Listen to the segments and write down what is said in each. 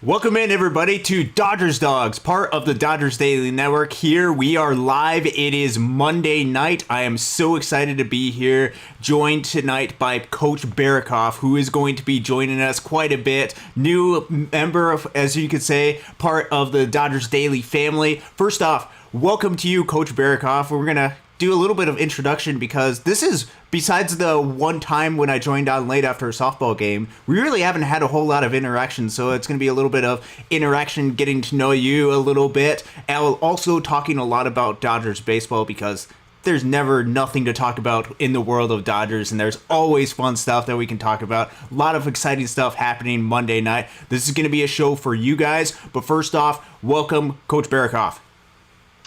Welcome in, everybody, to Dodgers Dogs, part of the Dodgers Daily Network. Here we are live. It is Monday night. I am so excited to be here, joined tonight by Coach Barikoff, who is going to be joining us quite a bit. New member of, as you could say, part of the Dodgers Daily family. First off, welcome to you, Coach Barikoff. We're going to do a little bit of introduction because this is, besides the one time when I joined on late after a softball game, we really haven't had a whole lot of interaction, so it's going to be a little bit of interaction, getting to know you a little bit, and also talking a lot about Dodgers baseball because there's never nothing to talk about in the world of Dodgers, and there's always fun stuff that we can talk about. A lot of exciting stuff happening Monday night. This is going to be a show for you guys, but first off, welcome, Coach Barikoff.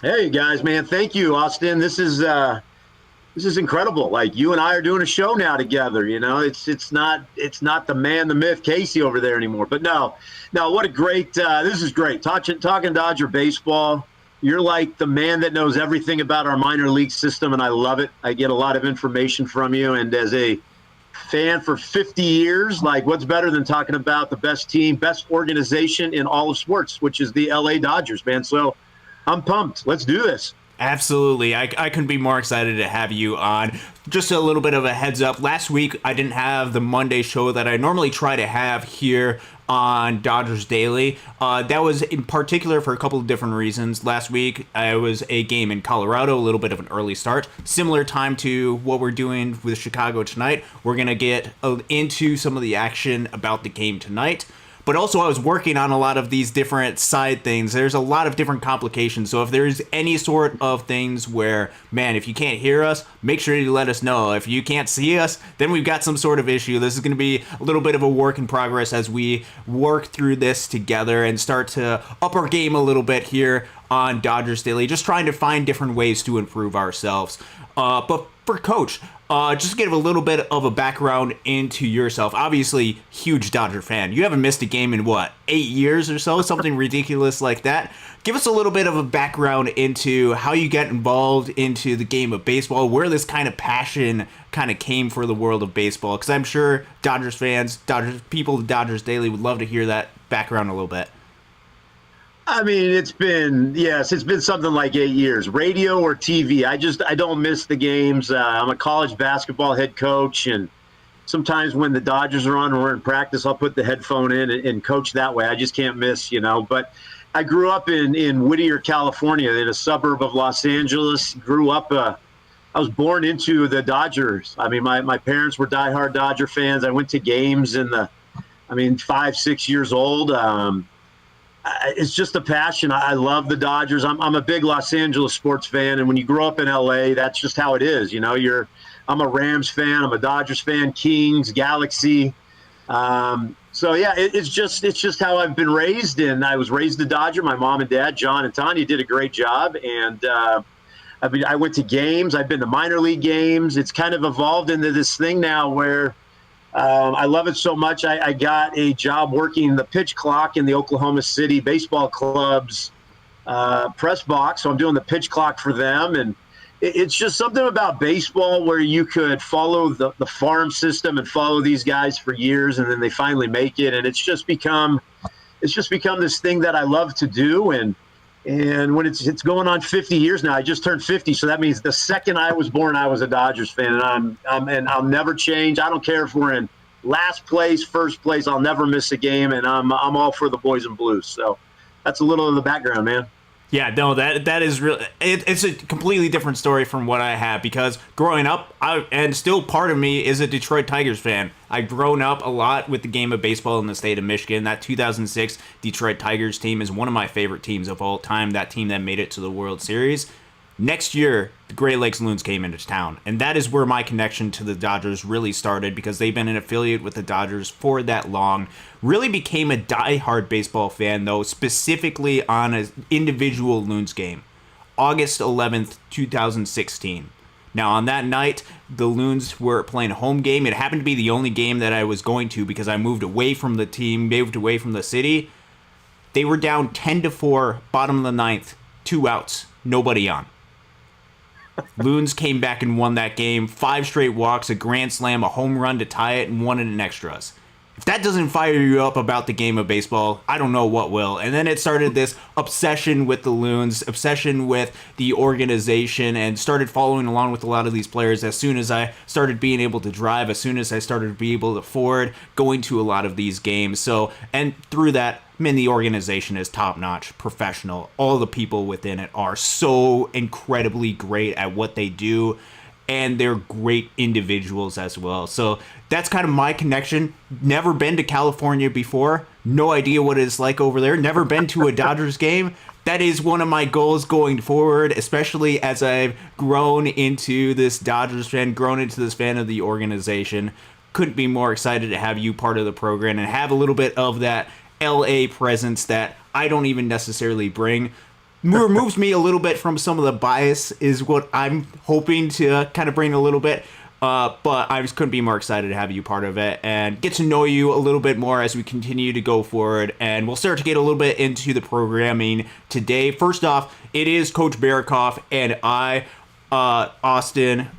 Hey guys, man, thank you, Austin. This is incredible. Like, you and I are doing a show now together. You know, it's not the man, the myth, Casey over there anymore. But no, what a great. This is great. Talking Dodger baseball. You're like the man that knows everything about our minor league system, and I love it. I get a lot of information from you, and as a fan for 50 years, like, what's better than talking about the best team, best organization in all of sports, which is the LA Dodgers, man. So I'm pumped. Let's do this. Absolutely. I couldn't be more excited to have you on. Just a little bit of a heads up. Last week, I didn't have the Monday show that I normally try to have here on Dodgers Daily. That was in particular for a couple of different reasons. Last week, it was a game in Colorado, a little bit of an early start. Similar time to what we're doing with Chicago tonight. We're going to get into some of the action about the game tonight. But also, I was working on a lot of these different side things. There's a lot of different complications. So if there's any sort of things where, man, if you can't hear us, make sure you let us know. If you can't see us, then we've got some sort of issue. This is going to be a little bit of a work in progress as we work through this together and start to up our game a little bit here on Dodgers Daily, just trying to find different ways to improve ourselves. But for Coach, just give a little bit of a background into yourself. Obviously, huge Dodger fan. You haven't missed a game in, 8 years or so? Something ridiculous like that. Give us a little bit of a background into how you get involved into the game of baseball, where this kind of passion kind of came for the world of baseball. Because I'm sure Dodgers fans, people at Dodgers Daily would love to hear that background a little bit. I mean, it's been something like 8 years, radio or TV. I don't miss the games. I'm a college basketball head coach, and sometimes when the Dodgers are on and we're in practice, I'll put the headphone in and coach that way. I just can't miss, But I grew up in Whittier, California, in a suburb of Los Angeles. I was born into the Dodgers. I mean, my parents were diehard Dodger fans. I went to games 5, 6 years old. It's just a passion. I love the Dodgers. I'm a big Los Angeles sports fan, and when you grow up in LA, that's just how it is. I'm a Rams fan. I'm a Dodgers fan. Kings, Galaxy. So yeah, it's just how I've been raised, and I was raised a Dodger. My mom and dad, John and Tanya, did a great job, and I went to games. I've been to minor league games. It's kind of evolved into this thing now where I love it so much. I got a job working the pitch clock in the Oklahoma City Baseball Club's press box. So I'm doing the pitch clock for them. And it's just something about baseball where you could follow the farm system and follow these guys for years, and then they finally make it. And it's just become this thing that I love to do. And when it's going on 50 years now, I just turned 50, so that means the second I was born, I was a Dodgers fan, and I'll never change. I don't care if we're in last place, first place, I'll never miss a game, and I'm all for the boys in blue. So that's a little of the background, man. Yeah, no, that is real. It's a completely different story from what I have, because growing up, and still part of me is a Detroit Tigers fan. I've grown up a lot with the game of baseball in the state of Michigan. That 2006 Detroit Tigers team is one of my favorite teams of all time, that team that made it to the World Series. Next year, the Great Lakes Loons came into town, and that is where my connection to the Dodgers really started, because they've been an affiliate with the Dodgers for that long. Really became a diehard baseball fan, though, specifically on an individual Loons game, August 11th, 2016. Now, on that night, the Loons were playing a home game. It happened to be the only game that I was going to because I moved away from the team, moved away from the city. They were down 10-4, bottom of the ninth, 2 outs, nobody on. Loons came back and won that game. 5 straight walks, a grand slam, a home run to tie it, and won it in extras. if that doesn't fire you up about the game of baseball, I don't know what will. And then it started this obsession with the Loons, obsession with the organization, and started following along with a lot of these players as soon as I started being able to drive, as soon as I started to be able to afford going to a lot of these games. So, and through that, I mean, the organization is top-notch, professional. All the people within it are so incredibly great at what they do, and they're great individuals as well. So that's kind of my connection. Never been to California before. No idea what it's like over there. Never been to a Dodgers game. That is one of my goals going forward, especially as I've grown into this Dodgers fan, grown into this fan of the organization. Couldn't be more excited to have you part of the program and have a little bit of that LA presence that I don't even necessarily bring. Removes me a little bit from some of the bias is what I'm hoping to kind of bring a little bit. But I just couldn't be more excited to have you part of it and get to know you a little bit more as we continue to go forward. And we'll start to get a little bit into the programming today. First off, it is Coach Barakoff and I, Austin,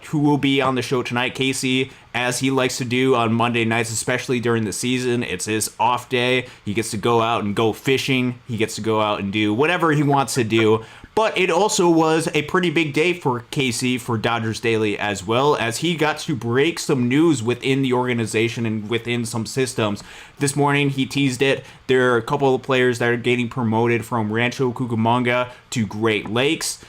who will be on the show tonight. Casey, as he likes to do on Monday nights, especially during the season, it's his off day. He gets to go out and go fishing. He gets to go out and do whatever he wants to do. But it also was a pretty big day for Casey for Dodgers Daily as well, as he got to break some news within the organization and within some systems. This morning, he teased it. There are a couple of players that are getting promoted from Rancho Cucamonga to Great Lakes.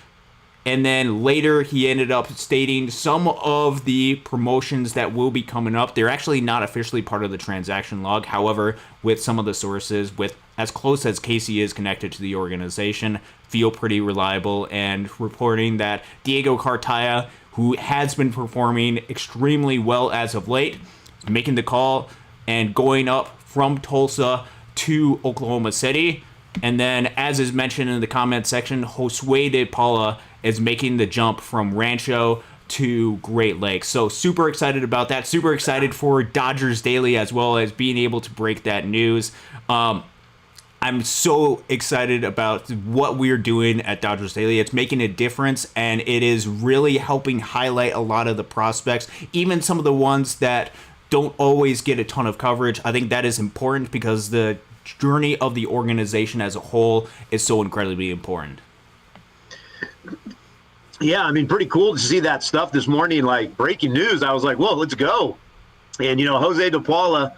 And then later, he ended up stating some of the promotions that will be coming up. They're actually not officially part of the transaction log. However, with some of the sources, with as close as Casey is connected to the organization, feel pretty reliable and reporting that Diego Cartaya, who has been performing extremely well as of late, is making the call and going up from Tulsa to Oklahoma City. And then, as is mentioned in the comment section, Josue de Paula is making the jump from Rancho to Great Lakes. So super excited about that. Super excited for Dodgers Daily as well as being able to break that news. I'm so excited about what we're doing at Dodgers Daily. It's making a difference, and it is really helping highlight a lot of the prospects, even some of the ones that don't always get a ton of coverage. I think that is important because the journey of the organization as a whole is so incredibly important. Yeah, I mean, pretty cool to see that stuff this morning, like breaking news. I was like, whoa, let's go. And, Jose de Paula,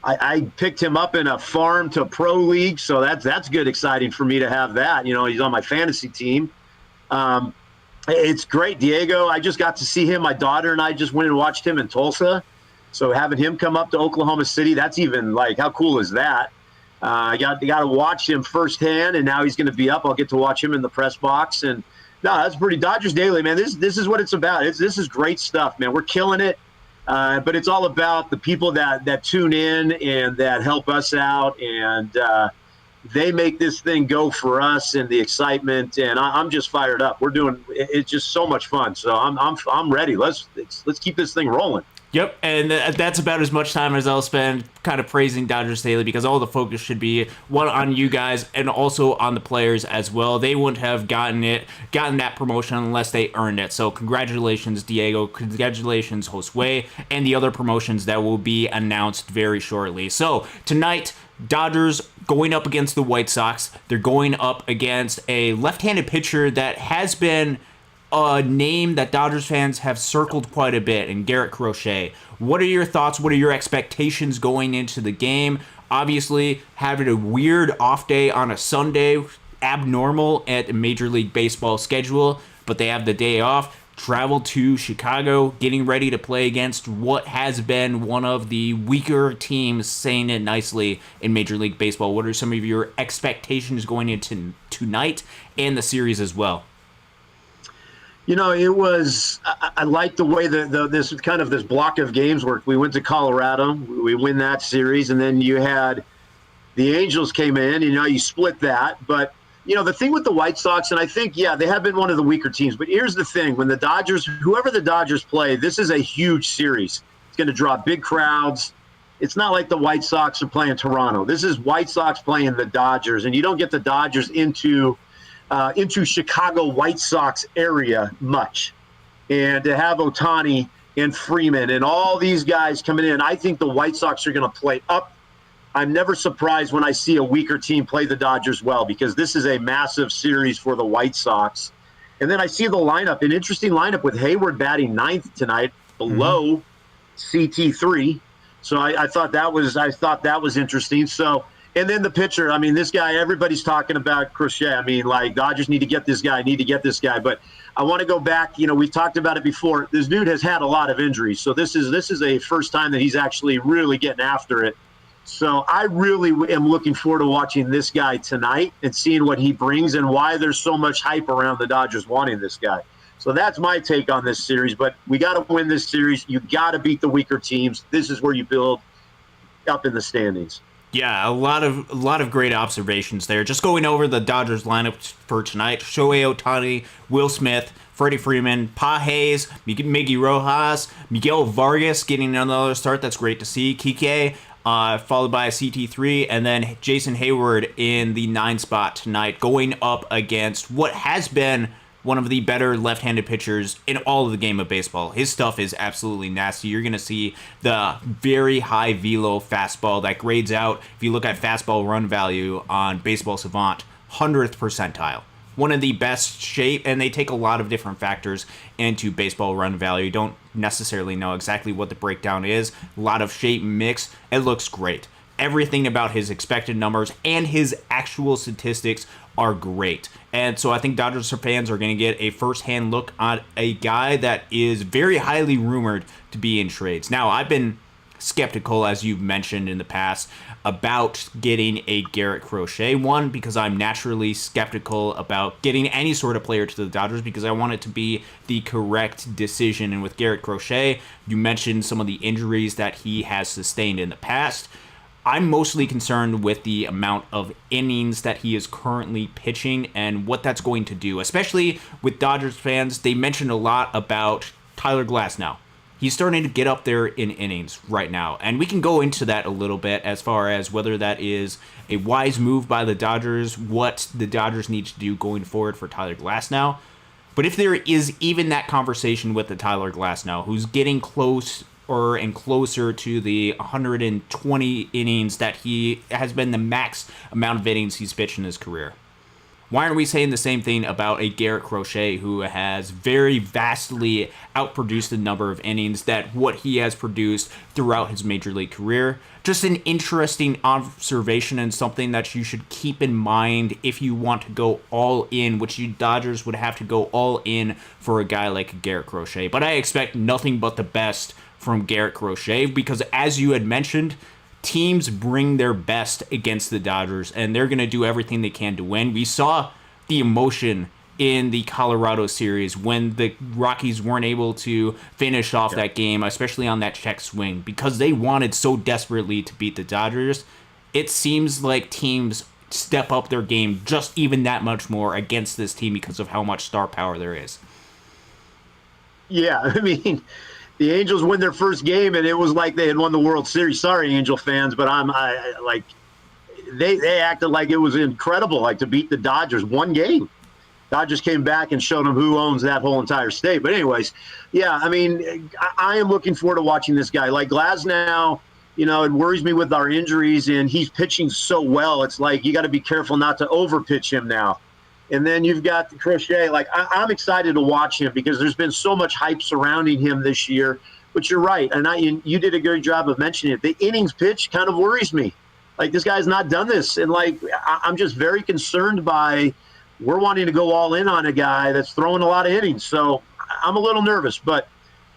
I picked him up in a farm to pro league, so that's good, exciting for me to have that. He's on my fantasy team. It's great. Diego, I just got to see him. My daughter and I just went and watched him in Tulsa. So having him come up to Oklahoma City, that's even like, how cool is that? I got to watch him firsthand, and now he's going to be up. I'll get to watch him in the press box. And no, that's pretty Dodgers Daily, man. This is what it's about. This is great stuff, man. We're killing it. But it's all about the people that tune in and that help us out, and they make this thing go for us and the excitement. And I'm just fired up. It's just so much fun. So I'm ready. Let's keep this thing rolling. Yep, and that's about as much time as I'll spend kind of praising Dodgers Daily, because all the focus should be one on you guys and also on the players as well. They wouldn't have gotten that promotion unless they earned it. So congratulations, Diego. Congratulations, Josue, and the other promotions that will be announced very shortly. So tonight, Dodgers going up against the White Sox. They're going up against a left-handed pitcher that has been a name that Dodgers fans have circled quite a bit, in Garett Crochet. What are your thoughts? What are your expectations going into the game? Obviously, having a weird off day on a Sunday, abnormal at a Major League Baseball schedule, but they have the day off. Travel to Chicago, getting ready to play against what has been one of the weaker teams, saying it nicely, in Major League Baseball. What are some of your expectations going into tonight and the series as well? It was, I like the way this block of games worked. We went to Colorado, we win that series, and then you had the Angels came in, you split that. But, the thing with the White Sox, and I think, they have been one of the weaker teams. But here's the thing, when the Dodgers, whoever the Dodgers play, this is a huge series. It's going to draw big crowds. It's not like the White Sox are playing Toronto. This is White Sox playing the Dodgers, and you don't get the Dodgers into Chicago White Sox area much. And to have Ohtani and Freeman and all these guys coming in, I think the White Sox are going to play up. I'm never surprised when I see a weaker team play the Dodgers well, because this is a massive series for the White Sox. And then I see the lineup, an interesting lineup with Hayward batting ninth tonight, below CT3. So I thought that was interesting. So, and then the pitcher, I mean, this guy, everybody's talking about Crochet. I mean, like, Dodgers need to get this guy. But I want to go back. You know, we've talked about it before. This dude has had a lot of injuries. So this is a first time that he's actually really getting after it. So I really am looking forward to watching this guy tonight and seeing what he brings and why there's so much hype around the Dodgers wanting this guy. So that's my take on this series. But we got to win this series. You got to beat the weaker teams. This is where you build up in the standings. Yeah, a lot of great observations there. Just going over the Dodgers lineup for tonight: Shohei Ohtani, Will Smith, Freddie Freeman, Pa Hayes, Miggy Rojas, Miguel Vargas getting another start. That's great to see. Kike, followed by a CT3, and then Jason Hayward in the 9 spot tonight, going up against what has been one of the better left-handed pitchers in all of the game of baseball. His stuff is absolutely nasty. You're going to see the very high velo fastball that grades out, if you look at fastball run value on Baseball Savant, 100th percentile. One of the best shape, and they take a lot of different factors into baseball run value. You don't necessarily know exactly what the breakdown is. A lot of shape mix. It looks great. Everything about his expected numbers and his actual statistics are great. And so I think Dodgers fans are going to get a first-hand look on a guy that is very highly rumored to be in trades. Now, I've been skeptical, as you've mentioned in the past, about getting a Garett Crochet. One, because I'm naturally skeptical about getting any sort of player to the Dodgers because I want it to be the correct decision. And with Garett Crochet, you mentioned some of the injuries that he has sustained in the past. I'm mostly concerned with the amount of innings that he is currently pitching and what that's going to do, especially with Dodgers fans. They mentioned a lot about Tyler Glasnow. He's starting to get up there in innings right now, and we can go into that a little bit as far as whether that is a wise move by the Dodgers, what the Dodgers need to do going forward for Tyler Glasnow. But if there is even that conversation with the Tyler Glasnow, who's getting closer and closer to the 120 innings that he has been the max amount of innings he's pitched in his career, why aren't we saying the same thing about a Garett Crochet who has very vastly outproduced the number of innings that what he has produced throughout his major league career? Just an interesting observation and something that you should keep in mind if you want to go all in, which you Dodgers would have to go all in for a guy like Garett Crochet. But I expect nothing but the best from Garett Crochet because, as you had mentioned, teams bring their best against the Dodgers, and they're going to do everything they can to win. We saw the emotion in the Colorado series when the Rockies weren't able to finish off that game, especially on that check swing, because they wanted so desperately to beat the Dodgers. It seems like teams step up their game just even that much more against this team because of how much star power there is. Yeah, I mean, the Angels win their first game, and it was like they had won the World Series. Sorry, Angel fans, but they acted like it was incredible, like to beat the Dodgers one game. Dodgers came back and showed them who owns that whole entire state. But anyways, yeah, I mean, I am looking forward to watching this guy. Like Glasnow, you know, it worries me with our injuries, and he's pitching so well. It's like you got to be careful not to overpitch him now. And then you've got the Crochet. Like, I'm excited to watch him because there's been so much hype surrounding him this year. But you're right, and you did a great job of mentioning it. The innings pitch kind of worries me. Like, this guy's not done this. And, like, I'm just very concerned by we're wanting to go all in on a guy that's throwing a lot of innings. So I'm a little nervous, but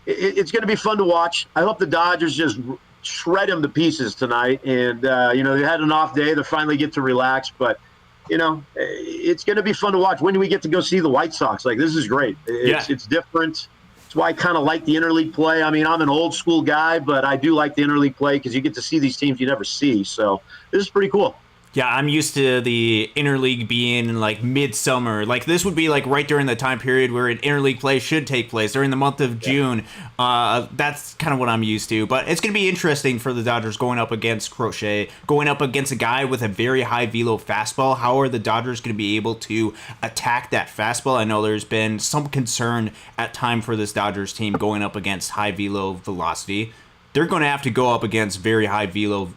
it's going to be fun to watch. I hope the Dodgers just shred him to pieces tonight. And, you know, they had an off day. They finally get to relax. But, you know, it's going to be fun to watch. When do we get to go see the White Sox? Like, this is great. It's different. That's why I kind of like the interleague play. I mean, I'm an old school guy, but I do like the interleague play because you get to see these teams you never see. So this is pretty cool. Yeah, I'm used to the interleague being like midsummer. Like this would be like right during the time period where an interleague play should take place during the month of June. That's kind of what I'm used to. But it's going to be interesting for the Dodgers going up against Crochet, going up against a guy with a very high velo fastball. How are the Dodgers going to be able to attack that fastball? I know there's been some concern at time for this Dodgers team going up against high velo velocity. They're going to have to go up against very high velo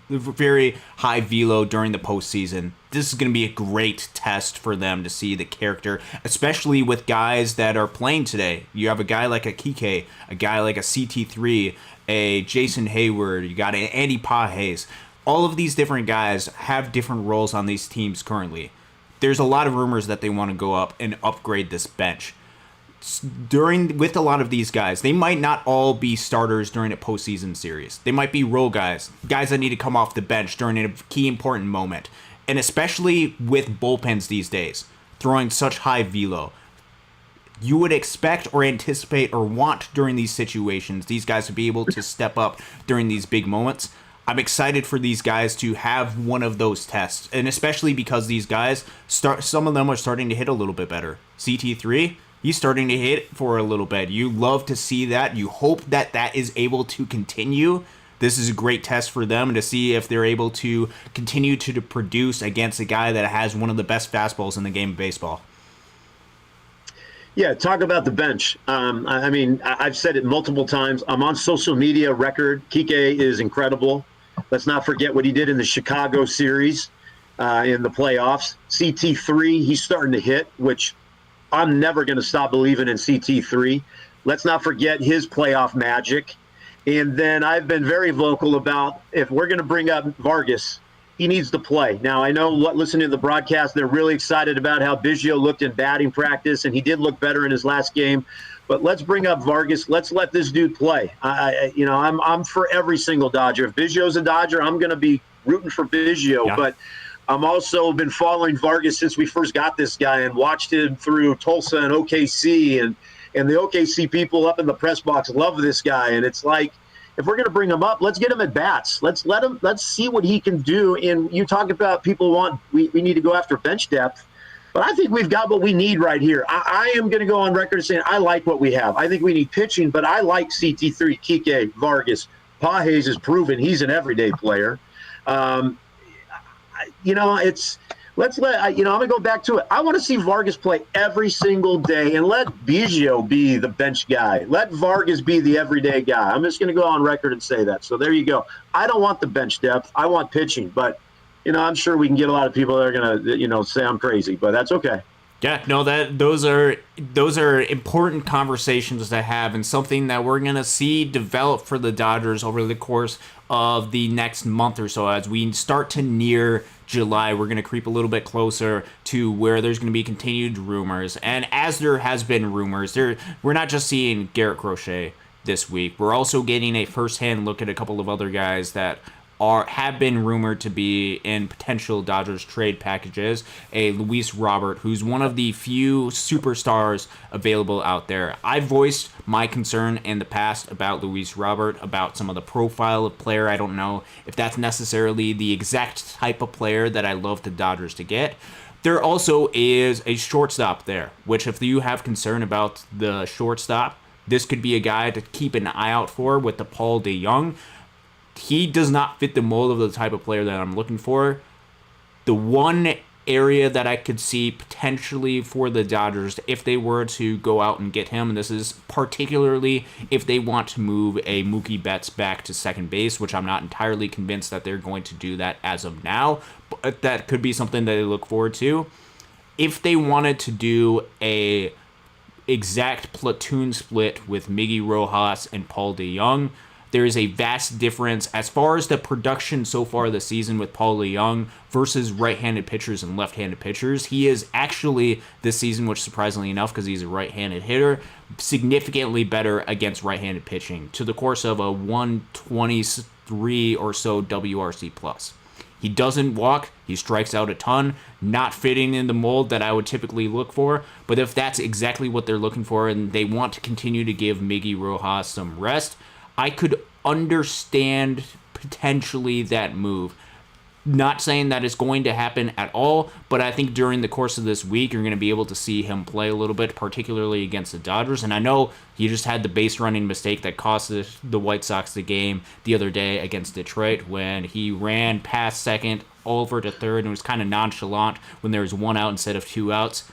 during the postseason. This is going to be a great test for them to see the character, especially with guys that are playing today. You have a guy like a Kike, a guy like a CT3, a Jason Hayward, you got an Andy Pages. All of these different guys have different roles on these teams currently. There's a lot of rumors that they want to go up and upgrade this bench. With a lot of these guys, they might not all be starters during a postseason series. They might be role guys that need to come off the bench during a key important moment. And especially with bullpens these days, throwing such high velo, you would expect or anticipate or want during these situations these guys to be able to step up during these big moments. I'm excited for these guys to have one of those tests, and especially because these guys some of them are starting to hit a little bit better. CT3, he's starting to hit for a little bit. You love to see that. You hope that that is able to continue. This is a great test for them to see if they're able to continue to produce against a guy that has one of the best fastballs in the game of baseball. Yeah, talk about the bench. I mean, I've said it multiple times. I'm on social media record. Kike is incredible. Let's not forget what he did in the Chicago series in the playoffs. CT3, he's starting to hit, which I'm never going to stop believing in CT3. Let's not forget his playoff magic. And then I've been very vocal about if we're going to bring up Vargas, he needs to play. Now, I know listening to the broadcast, they're really excited about how Biggio looked in batting practice, and he did look better in his last game. But let's bring up Vargas. Let's let this dude play. I'm for every single Dodger. If Biggio's a Dodger, I'm going to be rooting for Biggio. Yeah. But I'm also been following Vargas since we first got this guy and watched him through Tulsa and OKC, and the OKC people up in the press box love this guy. And it's like, if we're going to bring him up, let's get him at bats. Let's see what he can do. And you talk about we need to go after bench depth, but I think we've got what we need right here. I am going to go on record saying I like what we have. I think we need pitching, but I like CT3, Kike, Vargas. Pages has proven he's an everyday player. I'm going to go back to it. I want to see Vargas play every single day and let Biggio be the bench guy. Let Vargas be the everyday guy. I'm just going to go on record and say that. So there you go. I don't want the bench depth. I want pitching. But, I'm sure we can get a lot of people that are going to, say I'm crazy. But that's okay. Yeah, no, those are important conversations to have, and something that we're going to see develop for the Dodgers over the course of the next month or so. As we start to near July, we're going to creep a little bit closer to where there's going to be continued rumors. And as there has been rumors, we're not just seeing Garett Crochet this week. We're also getting a first-hand look at a couple of other guys that have been rumored to be in potential Dodgers trade packages. A Luis Robert, who's one of the few superstars available out there. I voiced my concern in the past about Luis Robert, about some of the profile of player. I don't know if that's necessarily the exact type of player that I love the Dodgers to get. There also is a shortstop there, which if you have concern about the shortstop, this could be a guy to keep an eye out for with the Paul DeJong. He does not fit the mold of the type of player that I'm looking for. The one area that I could see potentially for the Dodgers if they were to go out and get him, and this is particularly if they want to move a Mookie Betts back to second base, which I'm not entirely convinced that they're going to do that as of now, but that could be something that they look forward to. If they wanted to do a exact platoon split with Miggy Rojas and Paul DeJong, there is a vast difference as far as the production so far this season with Paul DeJong versus right-handed pitchers and left-handed pitchers. He is actually, this season, which surprisingly enough, because he's a right-handed hitter, significantly better against right-handed pitching to the course of a 123 or so WRC+. He doesn't walk. He strikes out a ton, not fitting in the mold that I would typically look for. But if that's exactly what they're looking for and they want to continue to give Miggy Rojas some rest, I could understand potentially that move. Not saying that it's going to happen at all, but I think during the course of this week, you're going to be able to see him play a little bit, particularly against the Dodgers. And I know he just had the base running mistake that cost the White Sox the game the other day against Detroit when he ran past second over to third and was kind of nonchalant when there was 1 out instead of 2 outs.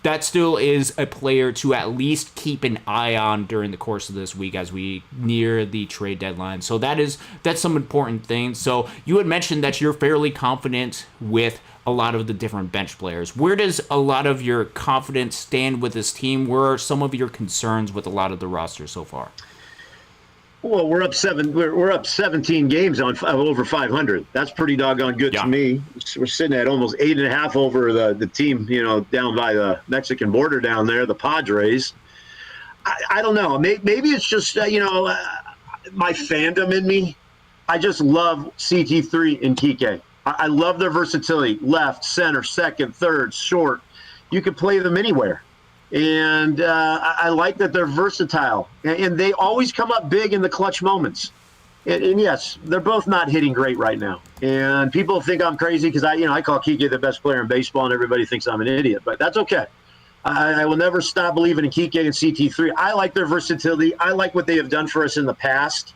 That still is a player to at least keep an eye on during the course of this week as we near the trade deadline. So that's some important things. So you had mentioned that you're fairly confident with a lot of the different bench players. Where does a lot of your confidence stand with this team? Where are some of your concerns with a lot of the roster so far? Well, we're up 17 games on over 500. That's pretty doggone good to me. We're sitting at almost 8.5 over the team, down by the Mexican border down there, the Padres. I don't know. Maybe it's just my fandom in me. I just love CT3 and Kike. I love their versatility: left, center, second, third, short. You could play them anywhere. And I like that they're versatile. And they always come up big in the clutch moments. And yes, they're both not hitting great right now. And people think I'm crazy because I call Kike the best player in baseball, and everybody thinks I'm an idiot. But that's okay. I will never stop believing in Kike and CT3. I like their versatility. I like what they have done for us in the past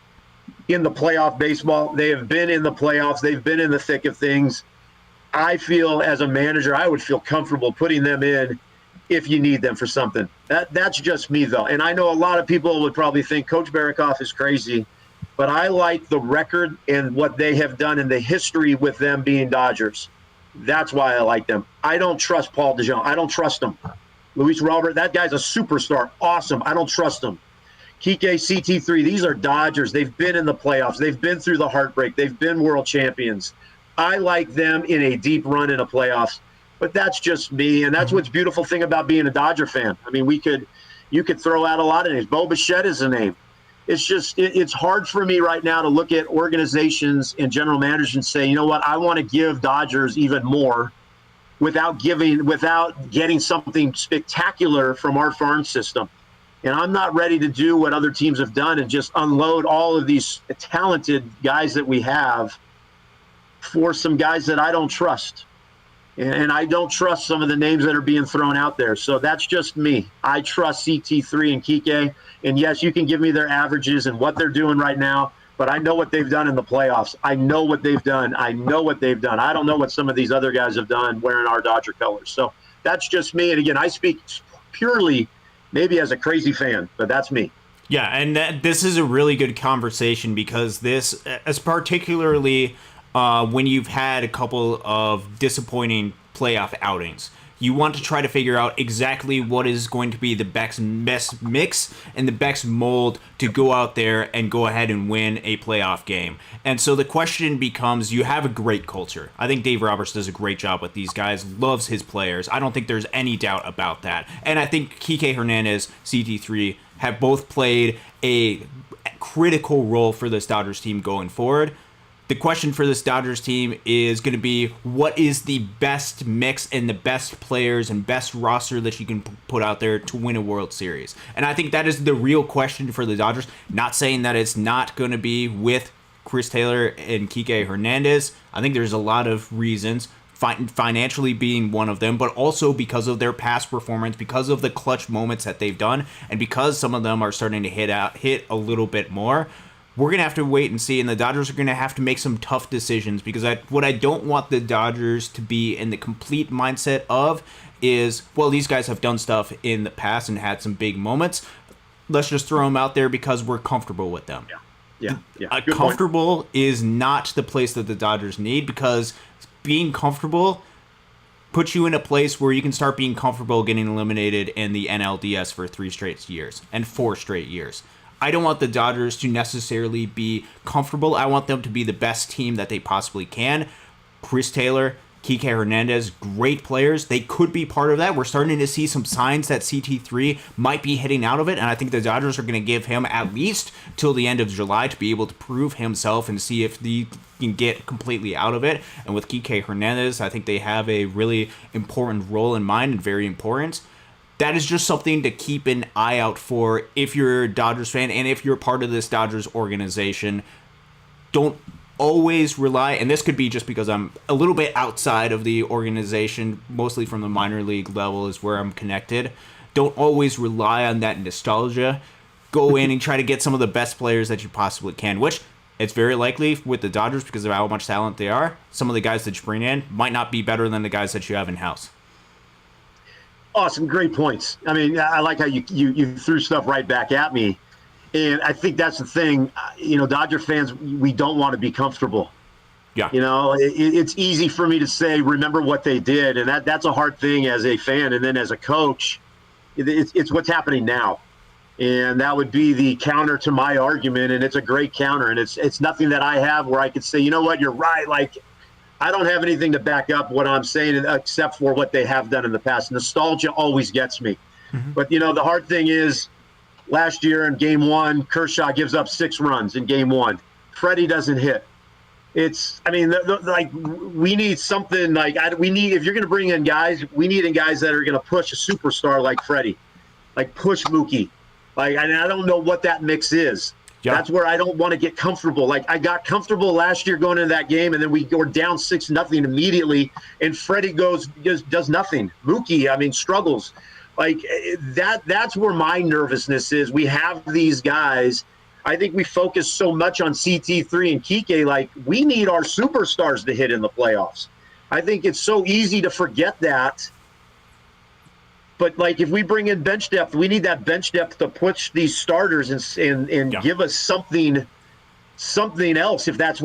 in the playoff baseball. They have been in the playoffs. They've been in the thick of things. I feel as a manager, I would feel comfortable putting them in if you need them for something. That's just me, though. And I know a lot of people would probably think Coach Barikoff is crazy, but I like the record and what they have done in the history with them being Dodgers. That's why I like them. I don't trust Paul DeJong. I don't trust him. Luis Robert, that guy's a superstar. Awesome. I don't trust him. Kike, CT3, these are Dodgers. They've been in the playoffs. They've been through the heartbreak. They've been world champions. I like them in a deep run in the playoffs. But that's just me, and that's what's beautiful thing about being a Dodger fan. I mean, you could throw out a lot of names. Bo Bichette is a name. It's just it's hard for me right now to look at organizations and general managers and say, you know what, I want to give Dodgers even more without getting something spectacular from our farm system. And I'm not ready to do what other teams have done and just unload all of these talented guys that we have for some guys that I don't trust. And I don't trust some of the names that are being thrown out there. So that's just me. I trust CT3 and Kike. And yes, you can give me their averages and what they're doing right now, but I know what they've done in the playoffs. I know what they've done. I don't know what some of these other guys have done wearing our Dodger colors. So that's just me. And again, I speak purely maybe as a crazy fan, but that's me. Yeah, and this is a really good conversation because this is particularly when you've had a couple of disappointing playoff outings. You want to try to figure out exactly what is going to be the best mix and the best mold to go out there and go ahead and win a playoff game. And so the question becomes, you have a great culture. I think Dave Roberts does a great job with these guys, loves his players. I don't think there's any doubt about that. And I think Kike Hernandez, CT3, have both played a critical role for this Dodgers team going forward. The question for this Dodgers team is going to be, what is the best mix and the best players and best roster that you can put out there to win a World Series? And I think that is the real question for the Dodgers. Not saying that it's not going to be with Chris Taylor and Kike Hernandez. I think there's a lot of reasons, financially being one of them, but also because of their past performance, because of the clutch moments that they've done, and because some of them are starting to hit a little bit more. We're going to have to wait and see, and the Dodgers are going to have to make some tough decisions because what I don't want the Dodgers to be in the complete mindset of is, well, these guys have done stuff in the past and had some big moments. Let's just throw them out there because we're comfortable with them. Yeah. Comfortable is not the place that the Dodgers need, because being comfortable puts you in a place where you can start being comfortable getting eliminated in the NLDS for 3 straight years and 4 straight years. I don't want the Dodgers to necessarily be comfortable. I want them to be the best team that they possibly can. Chris Taylor, Kike Hernandez, great players. They could be part of that. We're starting to see some signs that CT3 might be hitting out of it, and I think the Dodgers are going to give him at least till the end of July to be able to prove himself and see if he can get completely out of it. And with Kike Hernandez, I think they have a really important role in mind and very important. That is just something to keep an eye out for if you're a Dodgers fan and if you're part of this Dodgers organization. Don't always rely, and this could be just because I'm a little bit outside of the organization, mostly from the minor league level is where I'm connected. Don't always rely on that nostalgia. Go in and try to get some of the best players that you possibly can, which it's very likely with the Dodgers because of how much talent they are. Some of the guys that you bring in might not be better than the guys that you have in-house. Awesome, great points. I mean, I like how you threw stuff right back at me. And I think that's the thing. Dodger fans, we don't want to be comfortable. Yeah. It's easy for me to say, remember what they did. And that's a hard thing as a fan. And then as a coach, it's what's happening now. And that would be the counter to my argument, and it's a great counter. And it's nothing that I have where I could say, you know what, you're right. Like, I don't have anything to back up what I'm saying except for what they have done in the past. Nostalgia always gets me. Mm-hmm. But, the hard thing is last year in Game 1, Kershaw gives up 6 runs in Game 1. Freddie doesn't hit. We need something like if you're going to bring in guys, we need guys that are going to push a superstar like Freddie, like push Mookie. I don't know what that mix is. Yeah. That's where I don't want to get comfortable. Like, I got comfortable last year going into that game, and then we were down 6-0 immediately, and Freddie does nothing. Mookie, struggles. Like, that's where my nervousness is. We have these guys. I think we focus so much on CT3 and Kike. Like, we need our superstars to hit in the playoffs. I think it's so easy to forget that. But, like, if we bring in bench depth, we need that bench depth to push these starters and give us something else if that's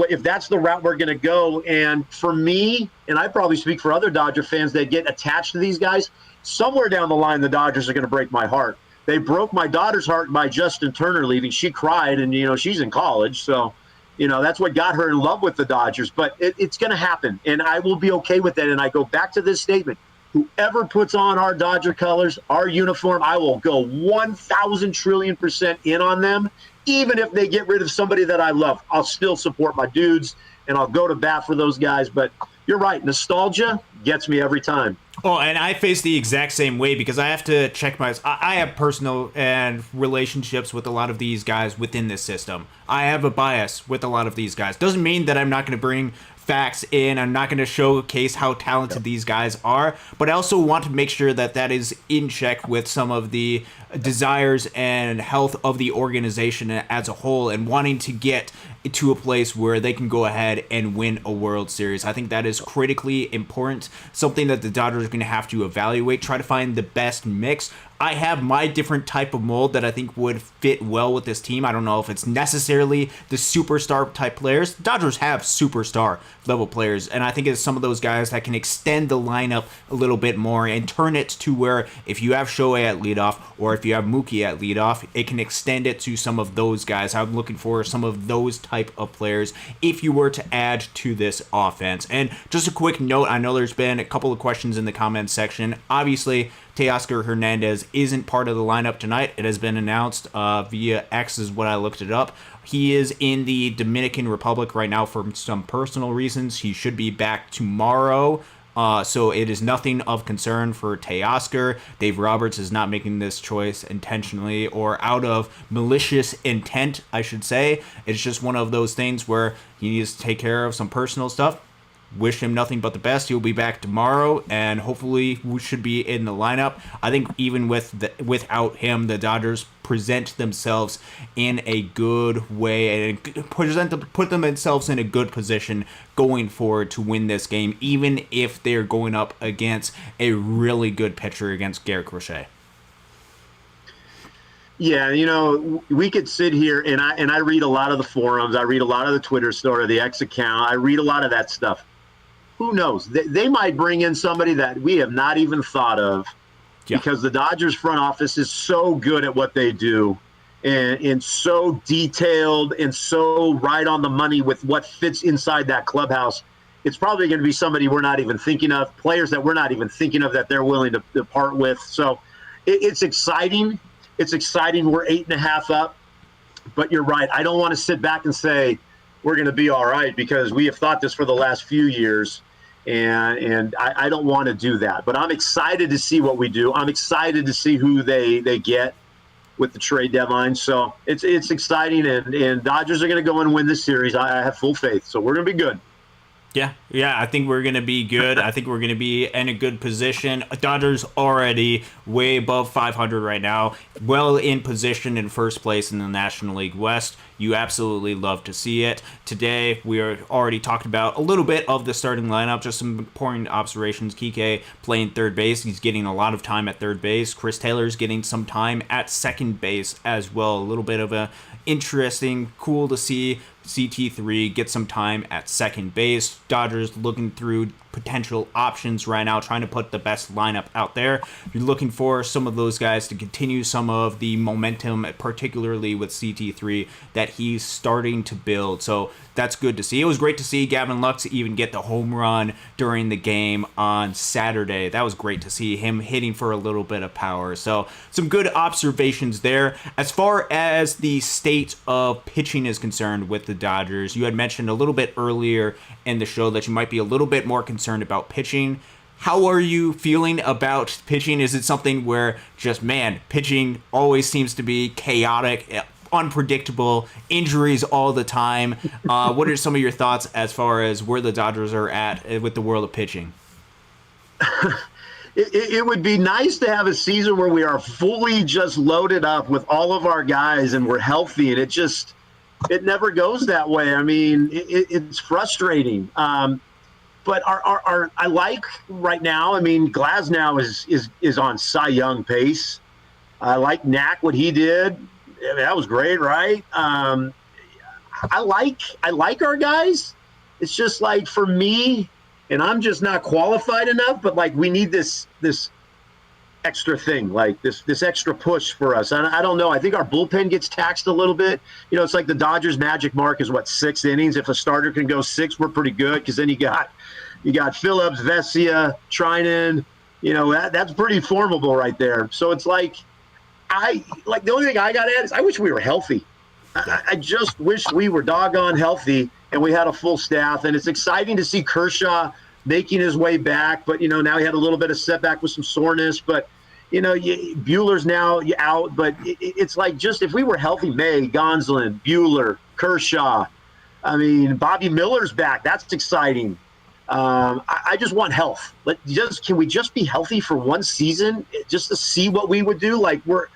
the route we're going to go. And for me, and I probably speak for other Dodger fans that get attached to these guys, somewhere down the line the Dodgers are going to break my heart. They broke my daughter's heart by Justin Turner leaving. She cried, and, she's in college. So, that's what got her in love with the Dodgers. But it's going to happen, and I will be okay with that. And I go back to this statement. Whoever puts on our Dodger colors, our uniform, I will go 1,000 trillion% in on them. Even if they get rid of somebody that I love, I'll still support my dudes, and I'll go to bat for those guys. But you're right. Nostalgia gets me every time. Oh, and I face the exact same way because I have to check I have personal and relationships with a lot of these guys within this system. I have a bias with a lot of these guys. Doesn't mean that I'm not going to bring facts in. I'm not going to showcase how talented these guys are, but I also want to make sure that that is in check with some of the desires and health of the organization as a whole and wanting to get to a place where they can go ahead and win a World Series. I think that is critically important, something that the Dodgers are going to have to evaluate, try to find the best mix. I have my different type of mold that I think would fit well with this team. I don't know if it's necessarily the superstar type players. The Dodgers have superstar level players, and I think it's some of those guys that can extend the lineup a little bit more and turn it to where if you have Shohei at leadoff or if you have Mookie at leadoff, it can extend it to some of those guys. I'm looking for some of those type of players if you were to add to this offense. And just a quick note, I know there's been a couple of questions in the comments section. Obviously, Teoscar Hernandez isn't part of the lineup tonight. It has been announced via X is what I looked it up. He is in the Dominican Republic right now for some personal reasons. He should be back tomorrow. So it is nothing of concern for Teoscar. Dave Roberts is not making this choice intentionally or out of malicious intent, I should say. It's just one of those things where he needs to take care of some personal stuff. Wish him nothing but the best. He'll be back tomorrow, and hopefully we should be in the lineup. I think even without him, the Dodgers present themselves in a good way and put themselves in a good position going forward to win this game, even if they're going up against a really good pitcher against Garett Crochet. Yeah, we could sit here and I read a lot of the forums. I read a lot of the Twitter story, the X account. I read a lot of that stuff. Who knows? They might bring in somebody that we have not even thought of because the Dodgers front office is so good at what they do and so detailed and so right on the money with what fits inside that clubhouse. It's probably going to be somebody we're not even thinking of, players that we're not even thinking of that they're willing to part with. So it's exciting. It's exciting. We're 8.5 up. But you're right. I don't want to sit back and say we're going to be all right because we have thought this for the last few years. And I don't want to do that. But I'm excited to see what we do. I'm excited to see who they get with the trade deadline. So it's exciting, and Dodgers are going to go and win this series. I have full faith. So we're going to be good. Yeah, I think we're going to be good. I think we're going to be in a good position. Dodgers already way above 500 right now, well in position in first place in the National League West. You absolutely love to see it. Today, we are already talked about a little bit of the starting lineup, just some important observations. Kike playing third base. He's getting a lot of time at third base. Chris Taylor's getting some time at second base as well. A little bit of a interesting, cool to see CT3 get some time at second base. Dodgers looking through potential options right now, trying to put the best lineup out there. You're looking for some of those guys to continue some of the momentum, particularly with CT3, that he's starting to build. So that's good to see. It was great to see Gavin Lux even get the home run during the game on Saturday. That was great to see him hitting for a little bit of power. So some good observations there. As far as the state of pitching is concerned with the Dodgers, you had mentioned a little bit earlier in the show that you might be a little bit more concerned about pitching. How are you feeling about pitching? Is it something where just, man, pitching always seems to be chaotic, unpredictable, injuries all the time? What are some of your thoughts as far as where the Dodgers are at with the world of pitching? It would be nice to have a season where we are fully just loaded up with all of our guys and we're healthy, and it never goes that way. I mean, it's frustrating. But I like right now. I mean, Glasnow is on Cy Young pace. I like Knack, what he did. I mean, that was great, right? I like our guys. It's just like, for me, and I'm just not qualified enough, but like, we need this extra thing, like this extra push for us. And I don't know. I think our bullpen gets taxed a little bit. You know, it's like the Dodgers' magic mark is what, 6 innings. If a starter can go 6, we're pretty good, because then you got Phillips, Vesia, Trinan. You know, that's pretty formidable right there. So it's like, the only thing I got to add is I wish we were healthy. I just wish we were doggone healthy and we had a full staff. And it's exciting to see Kershaw making his way back. But, you know, now he had a little bit of setback with some soreness. But, you know, Bueller's now out. But it's like, just if we were healthy, May, Gonsolin, Bueller, Kershaw. I mean, Bobby Miller's back. That's exciting. I just want health. Can we just be healthy for one season just to see what we would do? Like, we're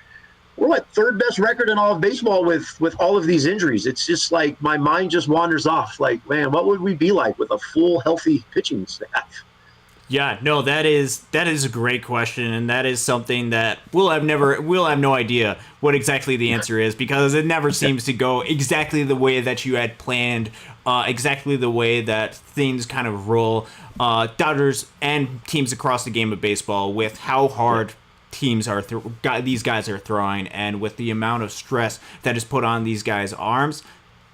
what, third best record in all of baseball with all of these injuries. It's just like my mind just wanders off. Like, man, what would we be like with a full healthy pitching staff? Yeah, no, that is a great question, and that is something that we'll have no idea what exactly the answer is, because it never seems to go exactly the way that you had planned, exactly the way that things kind of roll. Dodgers and teams across the game of baseball, with how hard teams are these guys are throwing, and with the amount of stress that is put on these guys' arms,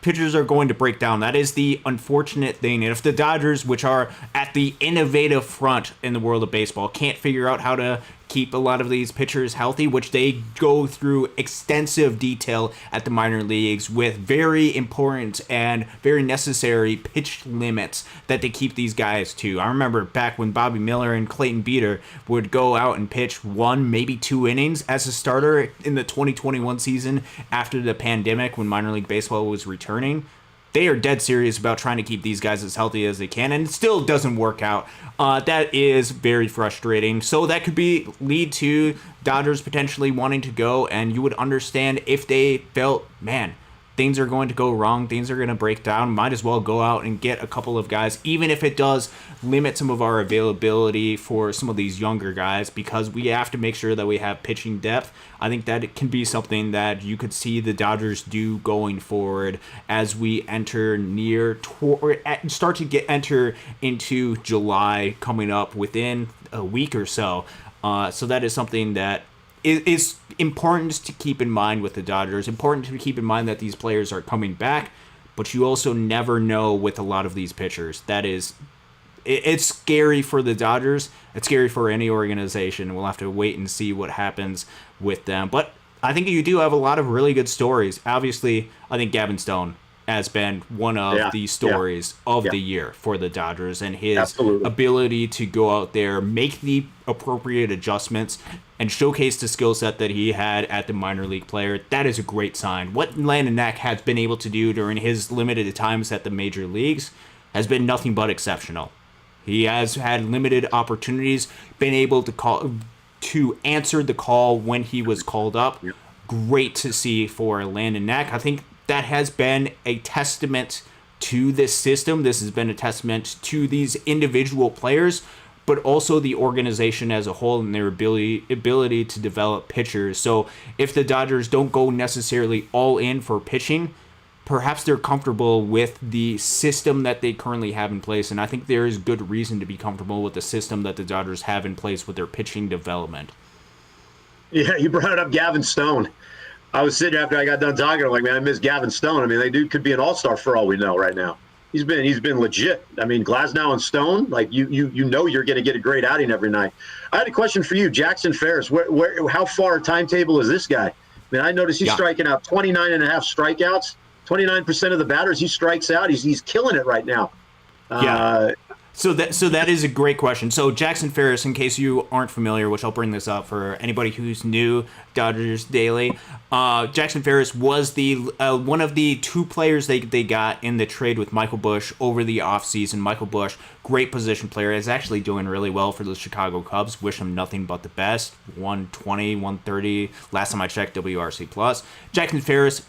pitchers are going to break down. That is the unfortunate thing. And if the Dodgers, which are at the innovative front in the world of baseball, can't figure out how to keep a lot of these pitchers healthy, which they go through extensive detail at the minor leagues with very important and very necessary pitch limits that they keep these guys to. I remember back when Bobby Miller and Clayton Beeter would go out and pitch 1, maybe 2 innings as a starter in the 2021 season after the pandemic, when minor league baseball was returning. They are dead serious about trying to keep these guys as healthy as they can, and it still doesn't work out. That is very frustrating. So that could lead to Dodgers potentially wanting to go, and you would understand if they felt, man, things are going to go wrong, things are going to break down, might as well go out and get a couple of guys, even if it does limit some of our availability for some of these younger guys, because we have to make sure that we have pitching depth. I think that it can be something that you could see the Dodgers do going forward as we enter start to enter into July coming up within a week or so. So that is something that is important to keep in mind with the Dodgers. Important to keep in mind that these players are coming back, but you also never know with a lot of these pitchers. It's scary for the Dodgers. It's scary for any organization. We'll have to wait and see what happens with them. But I think you do have a lot of really good stories. Obviously, I think Gavin Stone has been one of the stories of the year for the Dodgers, and his ability to go out there, make the appropriate adjustments, and showcase the skill set that he had at the minor league player, that is a great sign. What Landon Knack has been able to do during his limited times at the major leagues has been nothing but exceptional. He has had limited opportunities, been able to answer the call when he was called up. Yep. Great to see for Landon Knack. I think that has been a testament to this system. This has been a testament to these individual players, but also the organization as a whole and their ability to develop pitchers. So if the Dodgers don't go necessarily all in for pitching, perhaps they're comfortable with the system that they currently have in place. And I think there is good reason to be comfortable with the system that the Dodgers have in place with their pitching development. Yeah, you brought up Gavin Stone. I was sitting after I got done talking. I'm like, man, I miss Gavin Stone. I mean, that dude could be an all-star for all we know right now. He's been legit. I mean, Glasnow and Stone, like you know, you're going to get a great outing every night. I had a question for you, Jackson Ferris. How far timetable is this guy? I mean, I noticed he's striking out 29 and a half strikeouts. 29% of the batters he strikes out. He's killing it right now. Yeah. So that is a great question. So Jackson Ferris, in case you aren't familiar, which I'll bring this up for anybody who's new, Dodgers Daily. Jackson Ferris was the one of the two players they got in the trade with Michael Busch over the offseason. Michael Busch, great position player, is actually doing really well for the Chicago Cubs. Wish him nothing but the best. 120, 130. Last time I checked, WRC+. Jackson Ferris,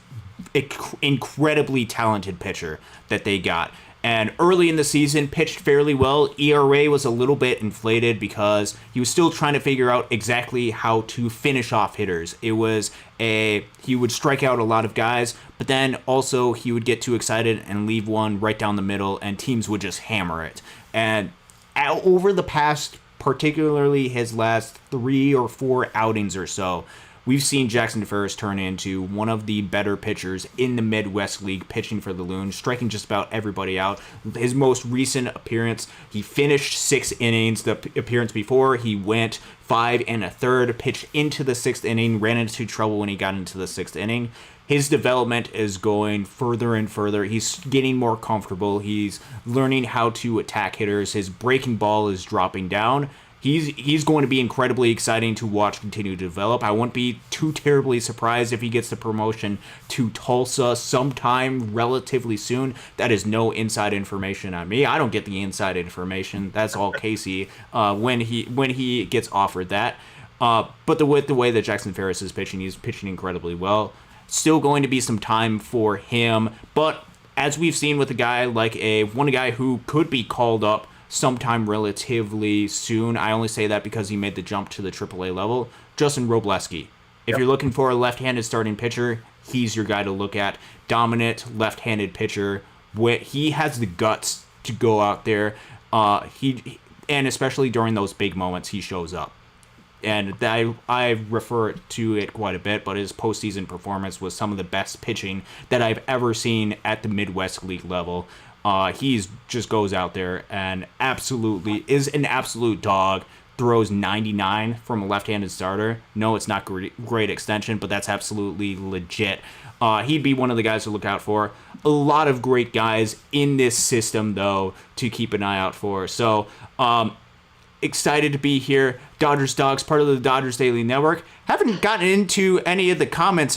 incredibly talented pitcher that they got. And early in the season, pitched fairly well. ERA was a little bit inflated because he was still trying to figure out exactly how to finish off hitters. He would strike out a lot of guys, but then also he would get too excited and leave one right down the middle, and teams would just hammer it. And over the past, particularly his last 3 or 4 outings or so, we've seen Jackson Ferris turn into one of the better pitchers in the Midwest League, pitching for the Loons, striking just about everybody out. His most recent appearance, he finished 6 innings. The appearance before, he went 5 1/3, pitched into the 6th inning, ran into trouble when he got into the 6th inning. His development is going further and further. He's getting more comfortable. He's learning how to attack hitters. His breaking ball is dropping down. He's going to be incredibly exciting to watch continue to develop. I wouldn't be too terribly surprised if he gets the promotion to Tulsa sometime relatively soon. That is no inside information on me. I don't get the inside information. That's all Casey when he gets offered that. But the way that Jackson Ferris is pitching, he's pitching incredibly well. Still going to be some time for him, but as we've seen with a guy like one guy who could be called up sometime relatively soon. I only say that because he made the jump to the AAA level. Justin Robleski. If you're looking for a left-handed starting pitcher, he's your guy to look at. Dominant left-handed pitcher. He has the guts to go out there. And especially during those big moments, he shows up. And I refer to it quite a bit, but his postseason performance was some of the best pitching that I've ever seen at the Midwest League level. He's just goes out there and absolutely is an absolute dog. Throws 99 from a left-handed starter. No, it's not great extension, but that's absolutely legit. He'd be one of the guys to look out for. A lot of great guys in this system, though, to keep an eye out for. So, excited to be here. Dodgers Dawgs, part of the Dodgers Daily Network. Haven't gotten into any of the comments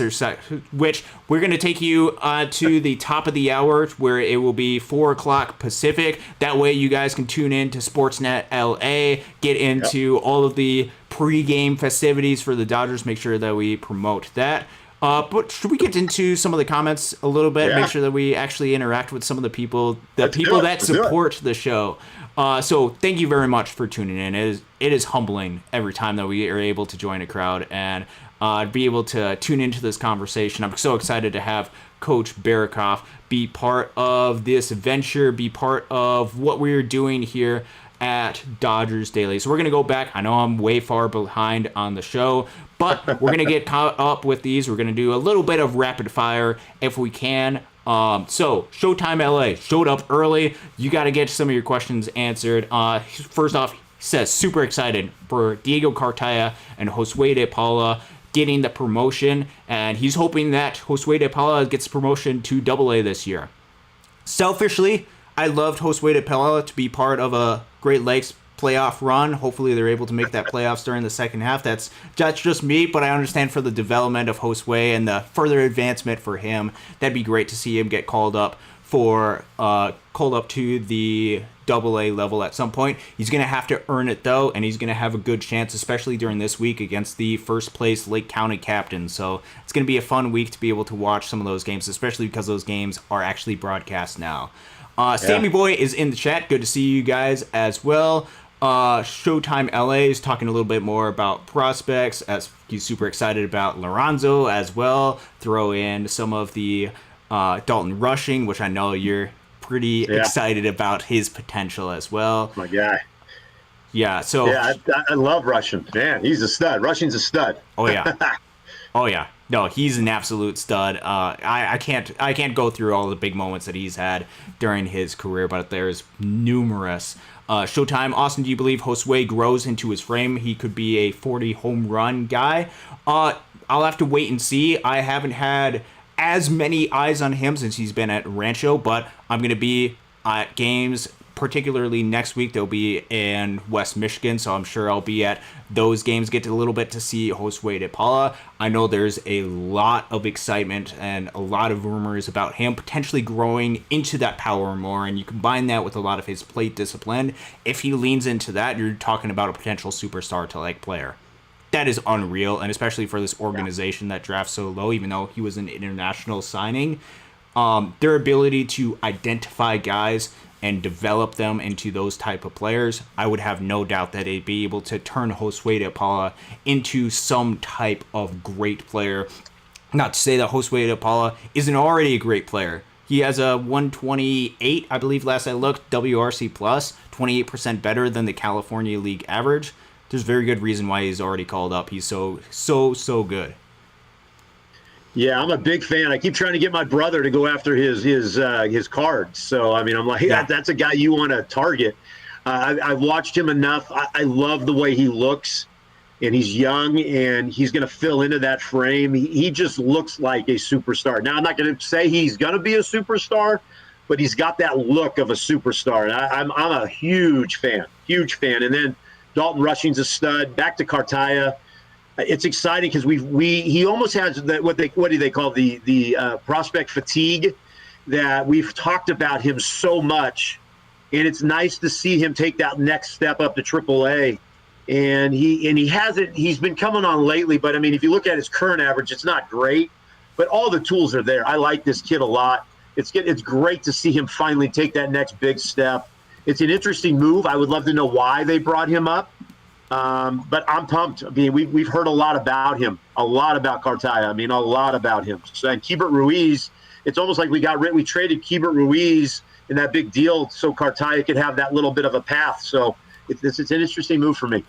which we're going to take you to the top of the hour where it will be 4 o'clock Pacific. That way you guys can tune in to Sportsnet LA, get into all of the pregame festivities for the Dodgers. Make sure that we promote that. But should we get into some of the comments a little bit? Yeah. Make sure that we actually interact with some of the people that support the show. So thank you very much for tuning in. It is humbling every time that we are able to join a crowd and be able to tune into this conversation. I'm so excited to have Coach Barikoff be part of this venture, be part of what we're doing here at Dodgers Daily. So we're going to go back. I know I'm way far behind on the show, but we're going to get caught up with these. We're going to do a little bit of rapid fire if we can. So Showtime LA showed up early. You got to get some of your questions answered. First off, he says super excited for Diego Cartaya and Josue de Paula getting the promotion, and he's hoping that Josue de Paula gets promotion to AA this year. Selfishly, I loved Josue de Paula to be part of a Great Lakes playoff run. Hopefully they're able to make that playoffs during the second half. That's just me, but I understand for the development of Josue and the further advancement for him, that'd be great to see him get called up to the AA level at some point. He's going to have to earn it, though, and he's going to have a good chance, especially during this week against the first place Lake County captain. So it's going to be a fun week to be able to watch some of those games, especially because those games are actually broadcast now. Sammy Boy is in the chat. Good to see you guys as well. Showtime LA is talking a little bit more about prospects, as he's super excited about Lorenzo as well. Throw in some of the Dalton Rushing, which I know you're pretty excited about his potential as well. My guy. Yeah, so I love Rushing. Man, he's a stud. Rushing's a stud. Oh yeah. Oh yeah. No, he's an absolute stud. I can't go through all the big moments that he's had during his career, but there's numerous. Showtime, Austin, do you believe Josue grows into his frame? He could be a 40 home run guy. I'll have to wait and see. I haven't had as many eyes on him since he's been at Rancho, but I'm going to be at games, particularly next week. They'll be in West Michigan, so I'm sure I'll be at those games, get a little bit to see Josue de Paula. I know there's a lot of excitement and a lot of rumors about him potentially growing into that power more, and you combine that with a lot of his plate discipline. If he leans into that, you're talking about a potential superstar to like player. That is unreal, and especially for this organization that drafts so low, even though he was an international signing, their ability to identify guys and develop them into those type of players, I would have no doubt that they'd be able to turn Josue de Paula into some type of great player. Not to say that Josue de Paula isn't already a great player. He has a 128, I believe last I looked, WRC+, 28% better than the California League average. There's very good reason why he's already called up. He's so good. Yeah, I'm a big fan. I keep trying to get my brother to go after his cards. So, I mean, I'm like, that's a guy you want to target. I've watched him enough. I love the way he looks, and he's young, and he's going to fill into that frame. He just looks like a superstar. Now, I'm not going to say he's going to be a superstar, but he's got that look of a superstar. And I'm a huge fan. And then Dalton Rushing's a stud. Back to Cartaya. It's exciting because he almost has what do they call the prospect fatigue, that we've talked about him so much, and it's nice to see him take that next step up to AAA. And he's been coming on lately, but I mean, if you look at his current average, it's not great, but all the tools are there. I like this kid a lot. It's great to see him finally take that next big step. It's an interesting move. I would love to know why they brought him up. But I'm pumped. I mean, we've heard a lot about him, a lot about Cartaya. I mean, a lot about him. So, and Keibert Ruiz, it's almost like we traded Keibert Ruiz in that big deal so Cartaya could have that little bit of a path. So it's an interesting move for me.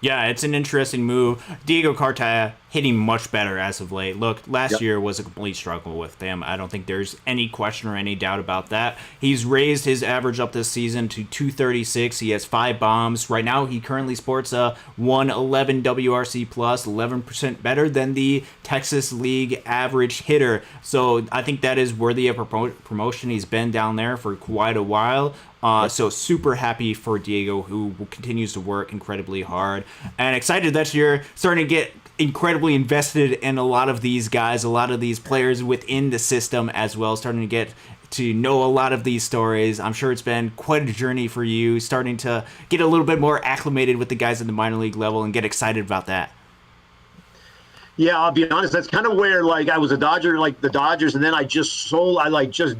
Yeah, it's an interesting move. Diego Cartaya hitting much better as of late. Look, last year was a complete struggle with him. I don't think there's any question or any doubt about that. He's raised his average up this season to 236. He has 5 bombs. Right now, he currently sports a 111 WRC+, 11% better than the Texas League average hitter. So I think that is worthy of promotion. He's been down there for quite a while. So super happy for Diego, who continues to work incredibly hard, and excited that you're starting to get incredibly invested in a lot of these guys, a lot of these players within the system as well, starting to get to know a lot of these stories. I'm sure it's been quite a journey for you, starting to get a little bit more acclimated with the guys at the minor league level and get excited about that. Yeah, I'll be honest. That's kind of where, like, I was a Dodger, like the Dodgers, and then I just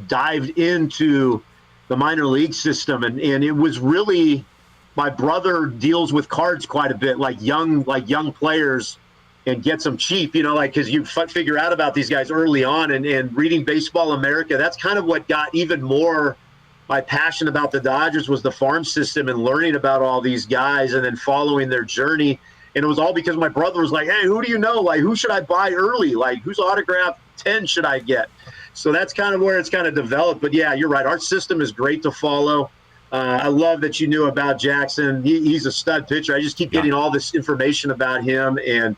dived into the minor league system, and it was really, my brother deals with cards quite a bit, like young players, and gets them cheap, because you figure out about these guys early on, and reading Baseball America, that's kind of what got even more my passion about the Dodgers, was the farm system and learning about all these guys and then following their journey. And it was all because my brother was like, hey, who do you know? Like, who should I buy early? Like, whose autograph 10 should I get? So that's kind of where it's kind of developed. But, yeah, you're right. Our system is great to follow. I love that you knew about Jackson. He's a stud pitcher. I just keep getting all this information about him. And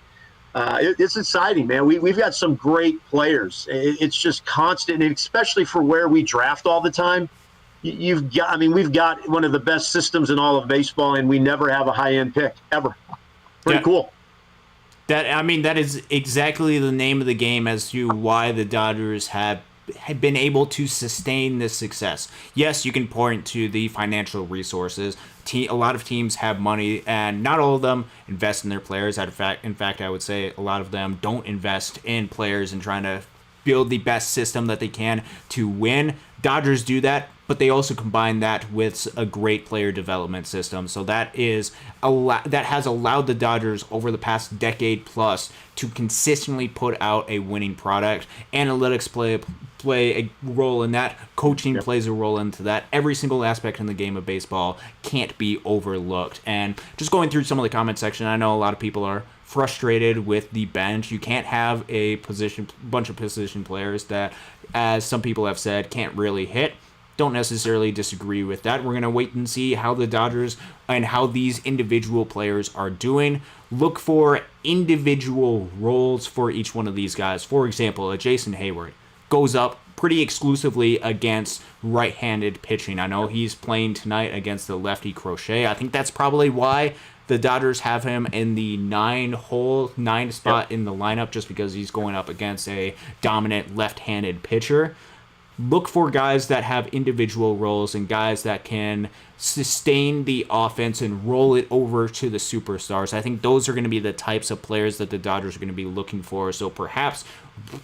it's exciting, man. We've got some great players. It's just constant, and especially for where we draft all the time. you've got. I mean, we've got one of the best systems in all of baseball, and we never have a high-end pick ever. Pretty cool. That is exactly the name of the game as to why the Dodgers have been able to sustain this success. Yes, you can point to the financial resources. A lot of teams have money, and not all of them invest in their players. In fact, I would say a lot of them don't invest in players and trying to build the best system that they can to win. Dodgers do that, but they also combine that with a great player development system. So that has allowed the Dodgers over the past decade plus to consistently put out a winning product. Analytics play a role in that. Coaching plays a role into that. Every single aspect in the game of baseball can't be overlooked. And just going through some of the comment section, I know a lot of people are frustrated with the bench. You can't have a bunch of position players that, as some people have said, can't really hit. Don't necessarily disagree with that. We're going to wait and see how the Dodgers and how these individual players are doing. Look for individual roles for each one of these guys. For example, a Jason Hayward goes up pretty exclusively against right-handed pitching. I know he's playing tonight against the lefty Crochet. I think that's probably why the Dodgers have him in the 9 spot in the lineup, just because he's going up against a dominant left-handed pitcher. Look for guys that have individual roles and guys that can sustain the offense and roll it over to the superstars. I think those are going to be the types of players that the Dodgers are going to be looking for. So perhaps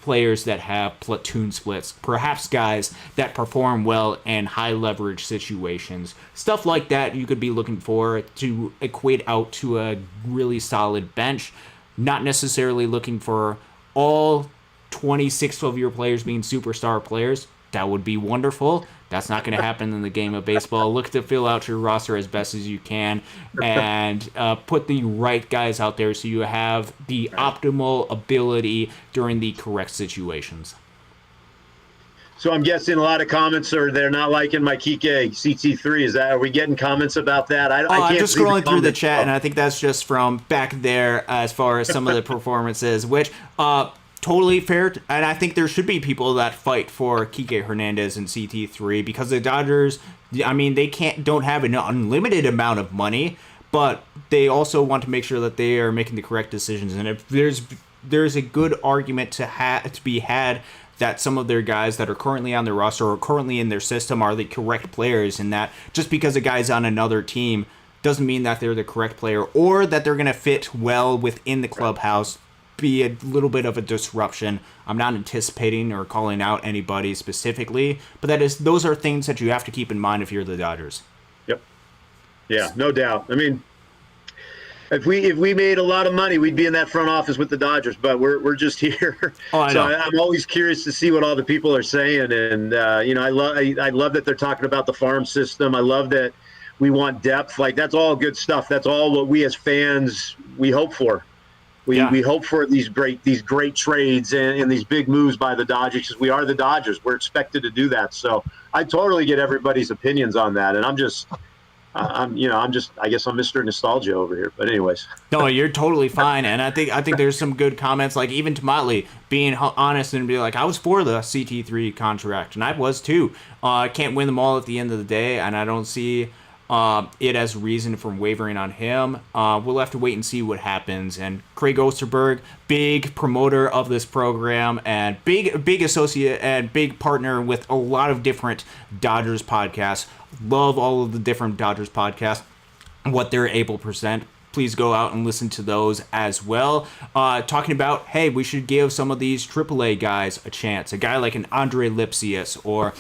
players that have platoon splits, perhaps guys that perform well in high leverage situations. Stuff like that you could be looking for to equate out to a really solid bench. Not necessarily looking for all 26 12-year players being superstar players. That would be wonderful. That's not going to happen in the game of baseball. Look to fill out your roster as best as you can and put the right guys out there so you have the optimal ability during the correct situations. So I'm guessing a lot of comments are they're not liking my Kike CT3. Are we getting comments about that? I can't I'm just see scrolling through the chat, and I think that's just from back there as far as some of the performances, which totally fair, and I think there should be people that fight for Kike Hernandez and CT3 because the Dodgers, I mean, they don't have an unlimited amount of money, but they also want to make sure that they are making the correct decisions. And if there's a good argument to be had that some of their guys that are currently on their roster or currently in their system are the correct players, and that just because a guy's on another team doesn't mean that they're the correct player or that they're going to fit well within the clubhouse. Be a little bit of a disruption. I'm not anticipating or calling out anybody specifically, but those are things that you have to keep in mind if you're the Dodgers. Yep. Yeah, no doubt. I mean, if we made a lot of money, we'd be in that front office with the Dodgers, but we're just here. I'm always curious to see what all the people are saying, and I love that they're talking about the farm system. I love that we want depth. Like, that's all good stuff. That's all what we as fans we hope for. We hope for these great trades and these big moves by the Dodgers because we are the Dodgers. We're expected to do that. So I totally get everybody's opinions on that, and I guess I'm Mr. Nostalgia over here. But anyways, no, you're totally fine, and I think there's some good comments, like even Tomatley being honest and be like, I was for the CT3 contract, and I was too. I can't win them all at the end of the day, and I don't see it as reason for wavering on him. We'll have to wait and see what happens. And Craig Osterberg, big promoter of this program and big associate and big partner with a lot of different Dodgers podcasts. Love all of the different Dodgers podcasts, what they're able to present. Please go out and listen to those as well. Talking about, hey, we should give some of these AAA guys a chance. A guy like an Andre Lipsius or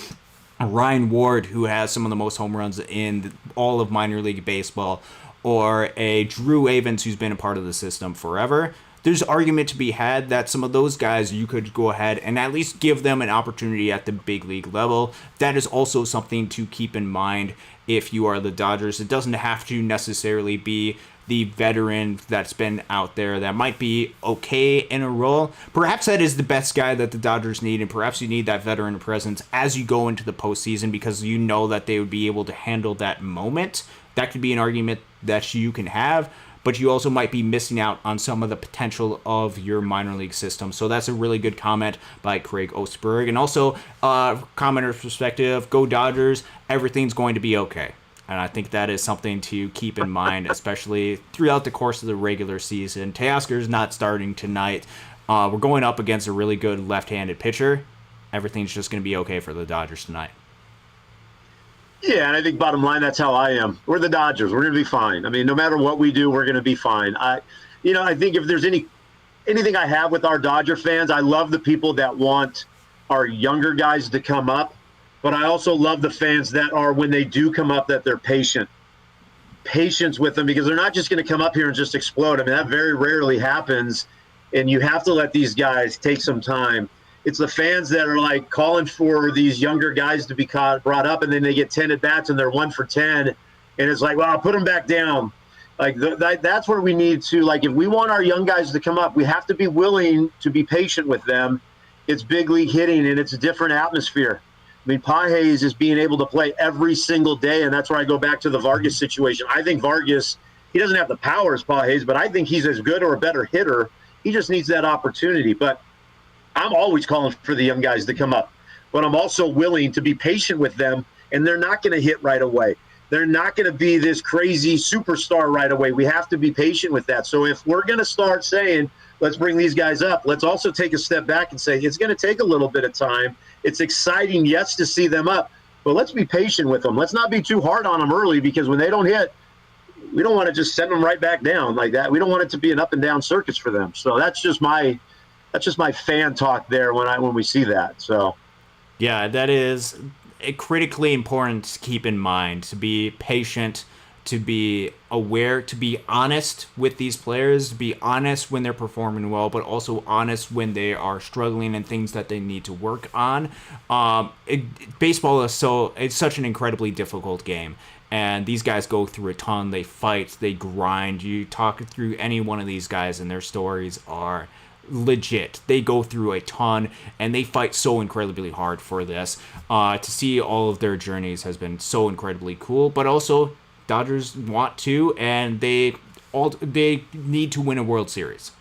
Ryan Ward, who has some of the most home runs in all of minor league baseball, or a Drew Avens, who's been a part of the system forever. There's argument to be had that some of those guys you could go ahead and at least give them an opportunity at the big league level. That is also something to keep in mind if you are the Dodgers. It doesn't have to necessarily be the veteran that's been out there that might be okay in a role. Perhaps that is the best guy that the Dodgers need, and perhaps you need that veteran presence as you go into the postseason because you know that they would be able to handle that moment. That could be an argument that you can have. but you also might be missing out on some of the potential of your minor league system. So that's a really good comment by Craig Osterberg. And also, commenter's perspective, go Dodgers, everything's going to be okay. And I think that is something to keep in mind, especially throughout the course of the regular season. Teoscar's not starting tonight. We're going up against a really good left-handed pitcher. Everything's just going to be okay for the Dodgers tonight. Yeah, and I think bottom line, that's how I am. We're the Dodgers. We're going to be fine. I mean, no matter what we do, we're going to be fine. I think if there's anything I have with our Dodger fans, I love the people that want our younger guys to come up, but I also love the fans that are, when they do come up, that they're patient. Patience with them, because they're not just going to come up here and just explode. I mean, that very rarely happens, and you have to let these guys take some time. It's the fans that are like calling for these younger guys to be brought up, and then they get 10 at bats and they're 1 for 10, and it's like, well, put them back down. Like that's where we need to, like, if we want our young guys to come up, we have to be willing to be patient with them. It's big league hitting, and it's a different atmosphere. I mean, Pages is being able to play every single day, and that's where I go back to the Vargas situation. I think Vargas, he doesn't have the power as Pages, but I think he's as good or a better hitter. He just needs that opportunity. But I'm always calling for the young guys to come up, but I'm also willing to be patient with them, and they're not going to hit right away. They're not going to be this crazy superstar right away. We have to be patient with that. So if we're going to start saying, let's bring these guys up, let's also take a step back and say, it's going to take a little bit of time. It's exciting, yes, to see them up, but let's be patient with them. Let's not be too hard on them early, because when they don't hit, we don't want to just send them right back down like that. We don't want it to be an up and down circus for them. So that's just my fan talk there when we see that. So yeah, that is critically important to keep in mind, to be patient, to be aware, to be honest with these players, to be honest when they're performing well, but also honest when they are struggling and things that they need to work on. Baseball is it's such an incredibly difficult game. And these guys go through a ton. They fight, they grind. You talk through any one of these guys, and their stories are legit. They go through a ton, and they fight so incredibly hard for this. To see all of their journeys has been so incredibly cool. But also, Dodgers want to, and they need to win a World Series.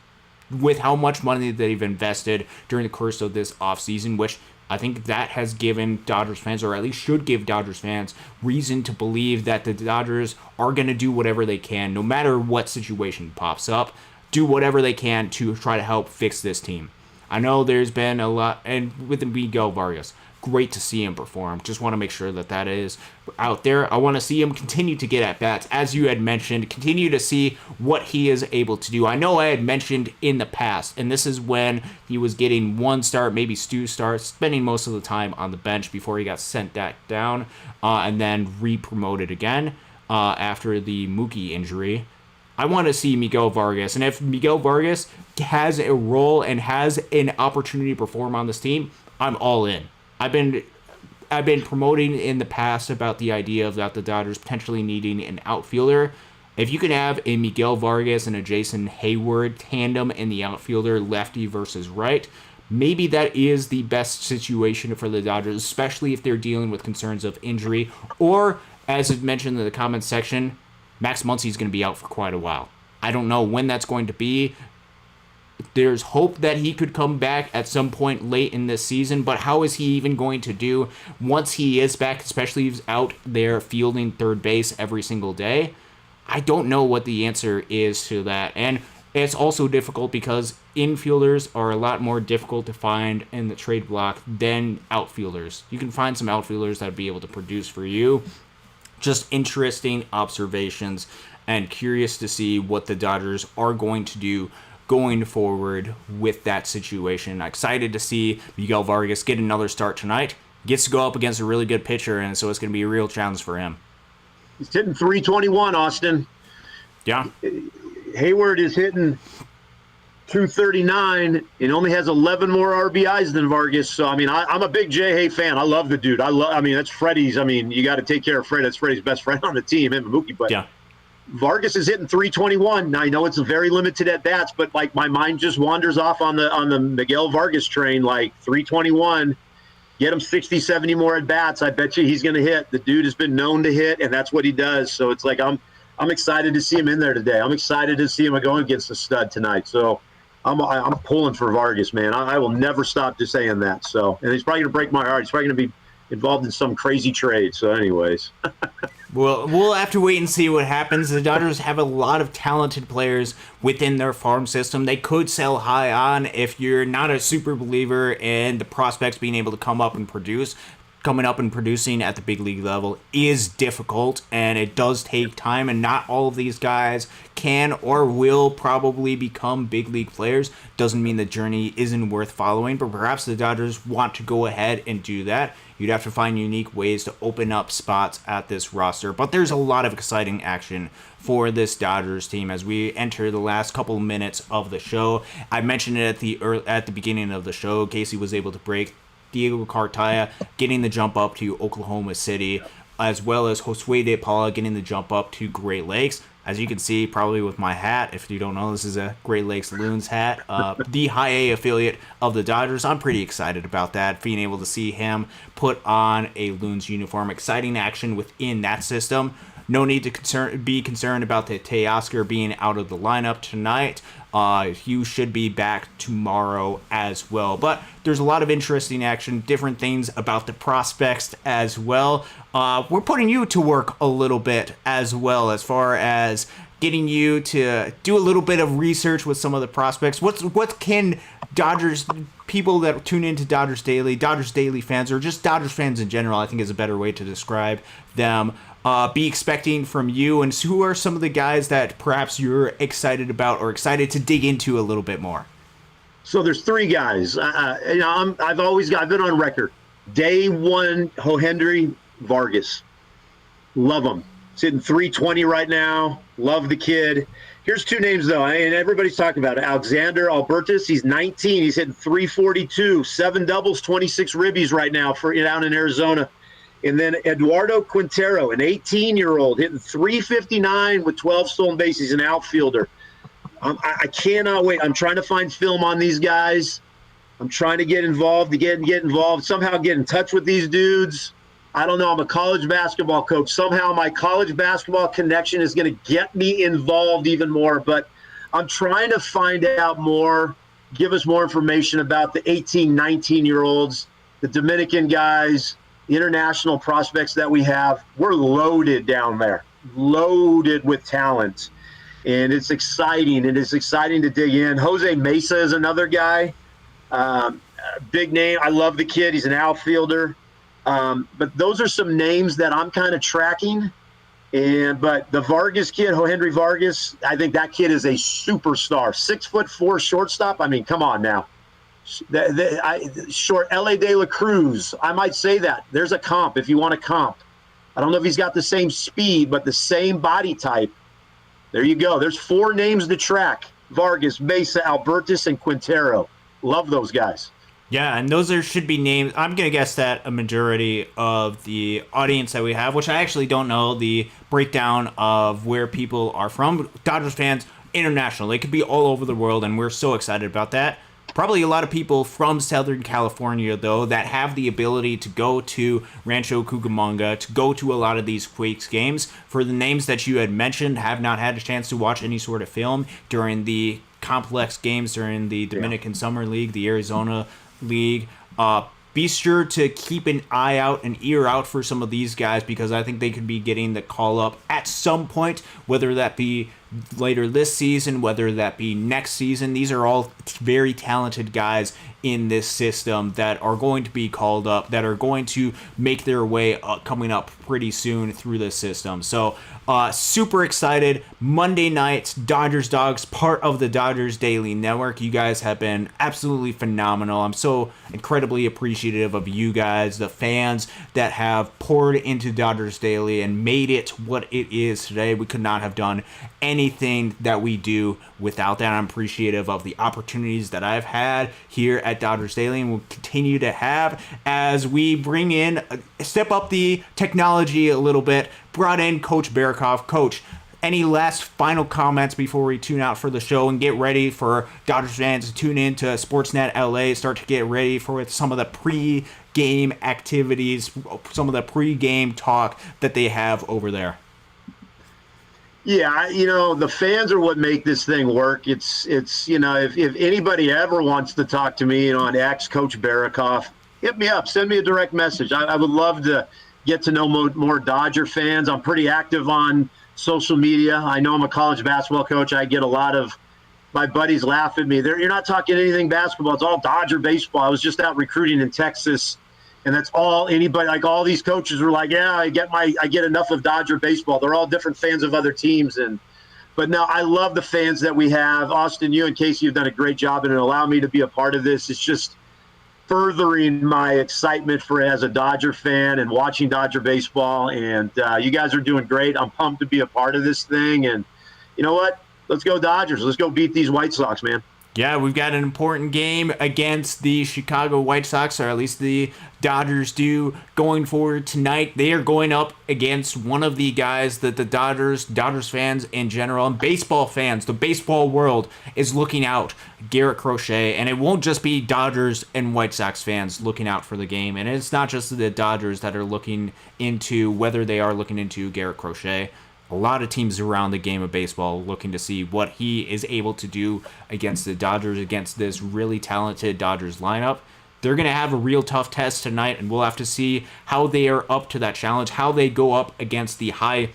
With how much money they've invested during the course of this offseason, which I think that has given Dodgers fans, or at least should give Dodgers fans, reason to believe that the Dodgers are going to do whatever they can, no matter what situation pops up, do whatever they can to try to help fix this team. I know there's been a lot, and with Miguel Vargas, great to see him perform. Just want to make sure that is out there. I want to see him continue to get at bats, as you had mentioned, continue to see what he is able to do. I know I had mentioned in the past, and this is when he was getting 1 start, maybe 2 starts, spending most of the time on the bench before he got sent back down, and then re-promoted again after the Mookie injury. I want to see Miguel Vargas, and if Miguel Vargas has a role and has an opportunity to perform on this team, I'm all in. I've been promoting in the past about the idea of that the Dodgers potentially needing an outfielder. If you can have a Miguel Vargas and a Jason Hayward tandem in the outfielder, lefty versus right, maybe that is the best situation for the Dodgers, especially if they're dealing with concerns of injury, or, as it mentioned in the comments section, Max Muncy is going to be out for quite a while. I don't know when that's going to be. There's hope that he could come back at some point late in this season, but how is he even going to do once he is back, especially if he's out there fielding third base every single day? I don't know what the answer is to that. And it's also difficult because infielders are a lot more difficult to find in the trade block than outfielders. You can find some outfielders that would be able to produce for you. Just interesting observations, and curious to see what the Dodgers are going to do going forward with that situation. I'm excited to see Miguel Vargas get another start tonight. Gets to go up against a really good pitcher, and so it's going to be a real challenge for him. He's hitting 321, Austin. Yeah. Hayward is hitting 239 and only has 11 more RBIs than Vargas. So, I mean, I'm a big J-Hay fan. I love the dude. That's Freddie's. I mean, you got to take care of Fred. That's Freddie's best friend on the team, him and Mookie. But yeah. Vargas is hitting 321. Now, I know it's a very limited at bats, but like my mind just wanders off on the Miguel Vargas train, like 321. Get him 60, 70 more at bats. I bet you he's going to hit. The dude has been known to hit, and that's what he does. So it's like I'm I'm excited to see him in there today. I'm excited to see him going against the stud tonight. So I'm pulling for Vargas, man. I will never stop just saying that. So, and he's probably going to break my heart. He's probably going to be involved in some crazy trade. So, anyways. Well, we'll have to wait and see what happens. The Dodgers have a lot of talented players within their farm system. They could sell high on if you're not a super believer in the prospects being able to come up and produce. Coming up and producing at the big league level is difficult, and it does take time, and not all of these guys can or will probably become big league players. Doesn't mean the journey isn't worth following, but perhaps the Dodgers want to go ahead and do that. You'd have to find unique ways to open up spots at this roster, but there's a lot of exciting action for this Dodgers team as we enter the last couple minutes of the show. I mentioned it at the beginning of the show. Casey was able to break Diego Cartaya getting the jump up to Oklahoma City, as well as Josue de Paula getting the jump up to Great Lakes. As you can see, probably with my hat, if you don't know, this is a Great Lakes Loons hat, the high A affiliate of the Dodgers. I'm pretty excited about that, being able to see him put on a Loons uniform. Exciting action within that system. No need to be concerned about the Teoscar being out of the lineup tonight. You should be back tomorrow as well. But there's a lot of interesting action, different things about the prospects as well. We're putting you to work a little bit as well, as far as getting you to do a little bit of research with some of the prospects. What can Dodgers people that tune into Dodgers Daily fans, or just Dodgers fans in general, I think is a better way to describe them, be expecting from you, and who are some of the guys that perhaps you're excited about or excited to dig into a little bit more? So there's three guys. I've been on record. Day one, Henry Vargas. Love him. He's hitting 320 right now. Love the kid. Here's two names, though, and everybody's talking about it. Alexander Albertus, he's 19. He's hitting 342, 7 doubles, 26 ribbies right now down in Arizona. And then Eduardo Quintero, an 18-year-old, hitting 359 with 12 stolen bases. He's an outfielder. I cannot wait. I'm trying to find film on these guys. I'm trying to get involved, somehow get in touch with these dudes. I don't know. I'm a college basketball coach. Somehow my college basketball connection is going to get me involved even more. But I'm trying to find out more, give us more information about the 18, 19-year-olds, the Dominican guys, the international prospects that we have. We're loaded down there, loaded with talent. And it's exciting. It is exciting to dig in. Jose Mesa is another guy. Big name. I love the kid. He's an outfielder. But those are some names that I'm kind of tracking. But the Vargas kid, Henry Vargas, I think that kid is a superstar. 6'4" shortstop. I mean, come on now. Short L.A. De La Cruz. I might say that. There's a comp if you want a comp. I don't know if he's got the same speed, but the same body type. There you go. There's 4 names to track. Vargas, Mesa, Albertus, and Quintero. Love those guys. Yeah, and those should be names. I'm going to guess that a majority of the audience that we have, which I actually don't know the breakdown of where people are from, Dodgers fans, international. They could be all over the world, and we're so excited about that. Probably a lot of people from Southern California, though, that have the ability to go to Rancho Cucamonga, to go to a lot of these Quakes games. For the names that you had mentioned, have not had a chance to watch any sort of film during the complex games during the Dominican Summer League, the Arizona League. Be sure to keep an eye out, an ear out for some of these guys, because I think they could be getting the call up at some point, whether that be later this season, whether that be next season. These are all very talented guys in this system that are going to be called up, that are going to make their way coming up pretty soon through the system. So super excited. Monday night, Dodgers Dawgs, part of the Dodgers Daily Network. You guys have been absolutely phenomenal. I'm so incredibly appreciative of you guys, the fans that have poured into Dodgers Daily and made it what it is today. We could not have done anything that we do without that. I'm appreciative of the opportunities that I've had here at Dodgers Daily and will continue to have as we bring in, step up the technology a little bit, brought in Coach Barikoff. Coach, any last final comments before we tune out for the show and get ready for Dodgers fans to tune in to Sportsnet LA, start to get ready for some of the pre-game activities, some of the pre-game talk that they have over there? Yeah, the fans are what make this thing work. It's if anybody ever wants to talk to me, on X, Coach Barikoff, hit me up, send me a direct message. I would love to get to know more Dodger fans. I'm pretty active on social media. I know I'm a college basketball coach. I get a lot of my buddies laugh at me. You're not talking anything basketball. It's all Dodger baseball. I was just out recruiting in Texas, and that's all anybody. Like all these coaches were like, "Yeah, I get enough of Dodger baseball." They're all different fans of other teams, but no, I love the fans that we have. Austin, you and Casey have done a great job, and it allowed me to be a part of this. It's just furthering my excitement for as a Dodger fan and watching Dodger baseball. And you guys are doing great. I'm pumped to be a part of this thing. And you know what? Let's go Dodgers. Let's go beat these White Sox, man. Yeah, we've got an important game against the Chicago White Sox, or at least the Dodgers do, going forward tonight. They are going up against one of the guys that the Dodgers fans in general, and baseball fans, the baseball world is looking out, Garett Crochet. And it won't just be Dodgers and White Sox fans looking out for the game. And it's not just the Dodgers that are looking into whether they are looking into Garett Crochet. A lot of teams around the game of baseball looking to see what he is able to do against the Dodgers, against this really talented Dodgers lineup. They're going to have a real tough test tonight, and we'll have to see how they are up to that challenge, how they go up against the high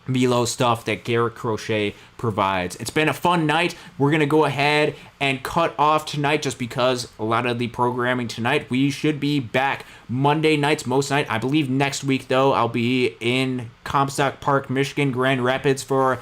velo stuff that Garett Crochet provides. It's been a fun night. We're going to go ahead and cut off tonight just because a lot of the programming tonight. We should be back Monday nights, most night. I believe next week, though, I'll be in Comstock Park, Michigan, Grand Rapids for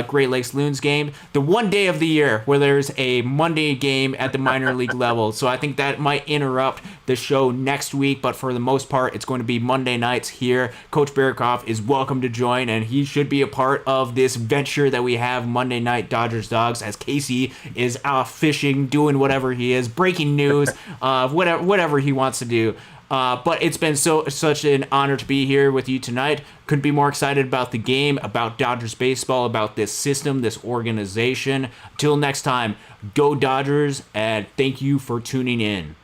Great Lakes Loons game. The one day of the year where there's a Monday game at the minor league level. So I think that might interrupt the show next week, but for the most part, it's going to be Monday nights here. Coach Barikoff is welcome to join, and he should be a part of this venture that we have Monday night Dodgers Dawgs, as Casey is off fishing, doing whatever he is, breaking news, whatever he wants to do. But it's been such an honor to be here with you tonight. Couldn't be more excited about the game, about Dodgers baseball, about this system, this organization. Till next time, go Dodgers, and thank you for tuning in.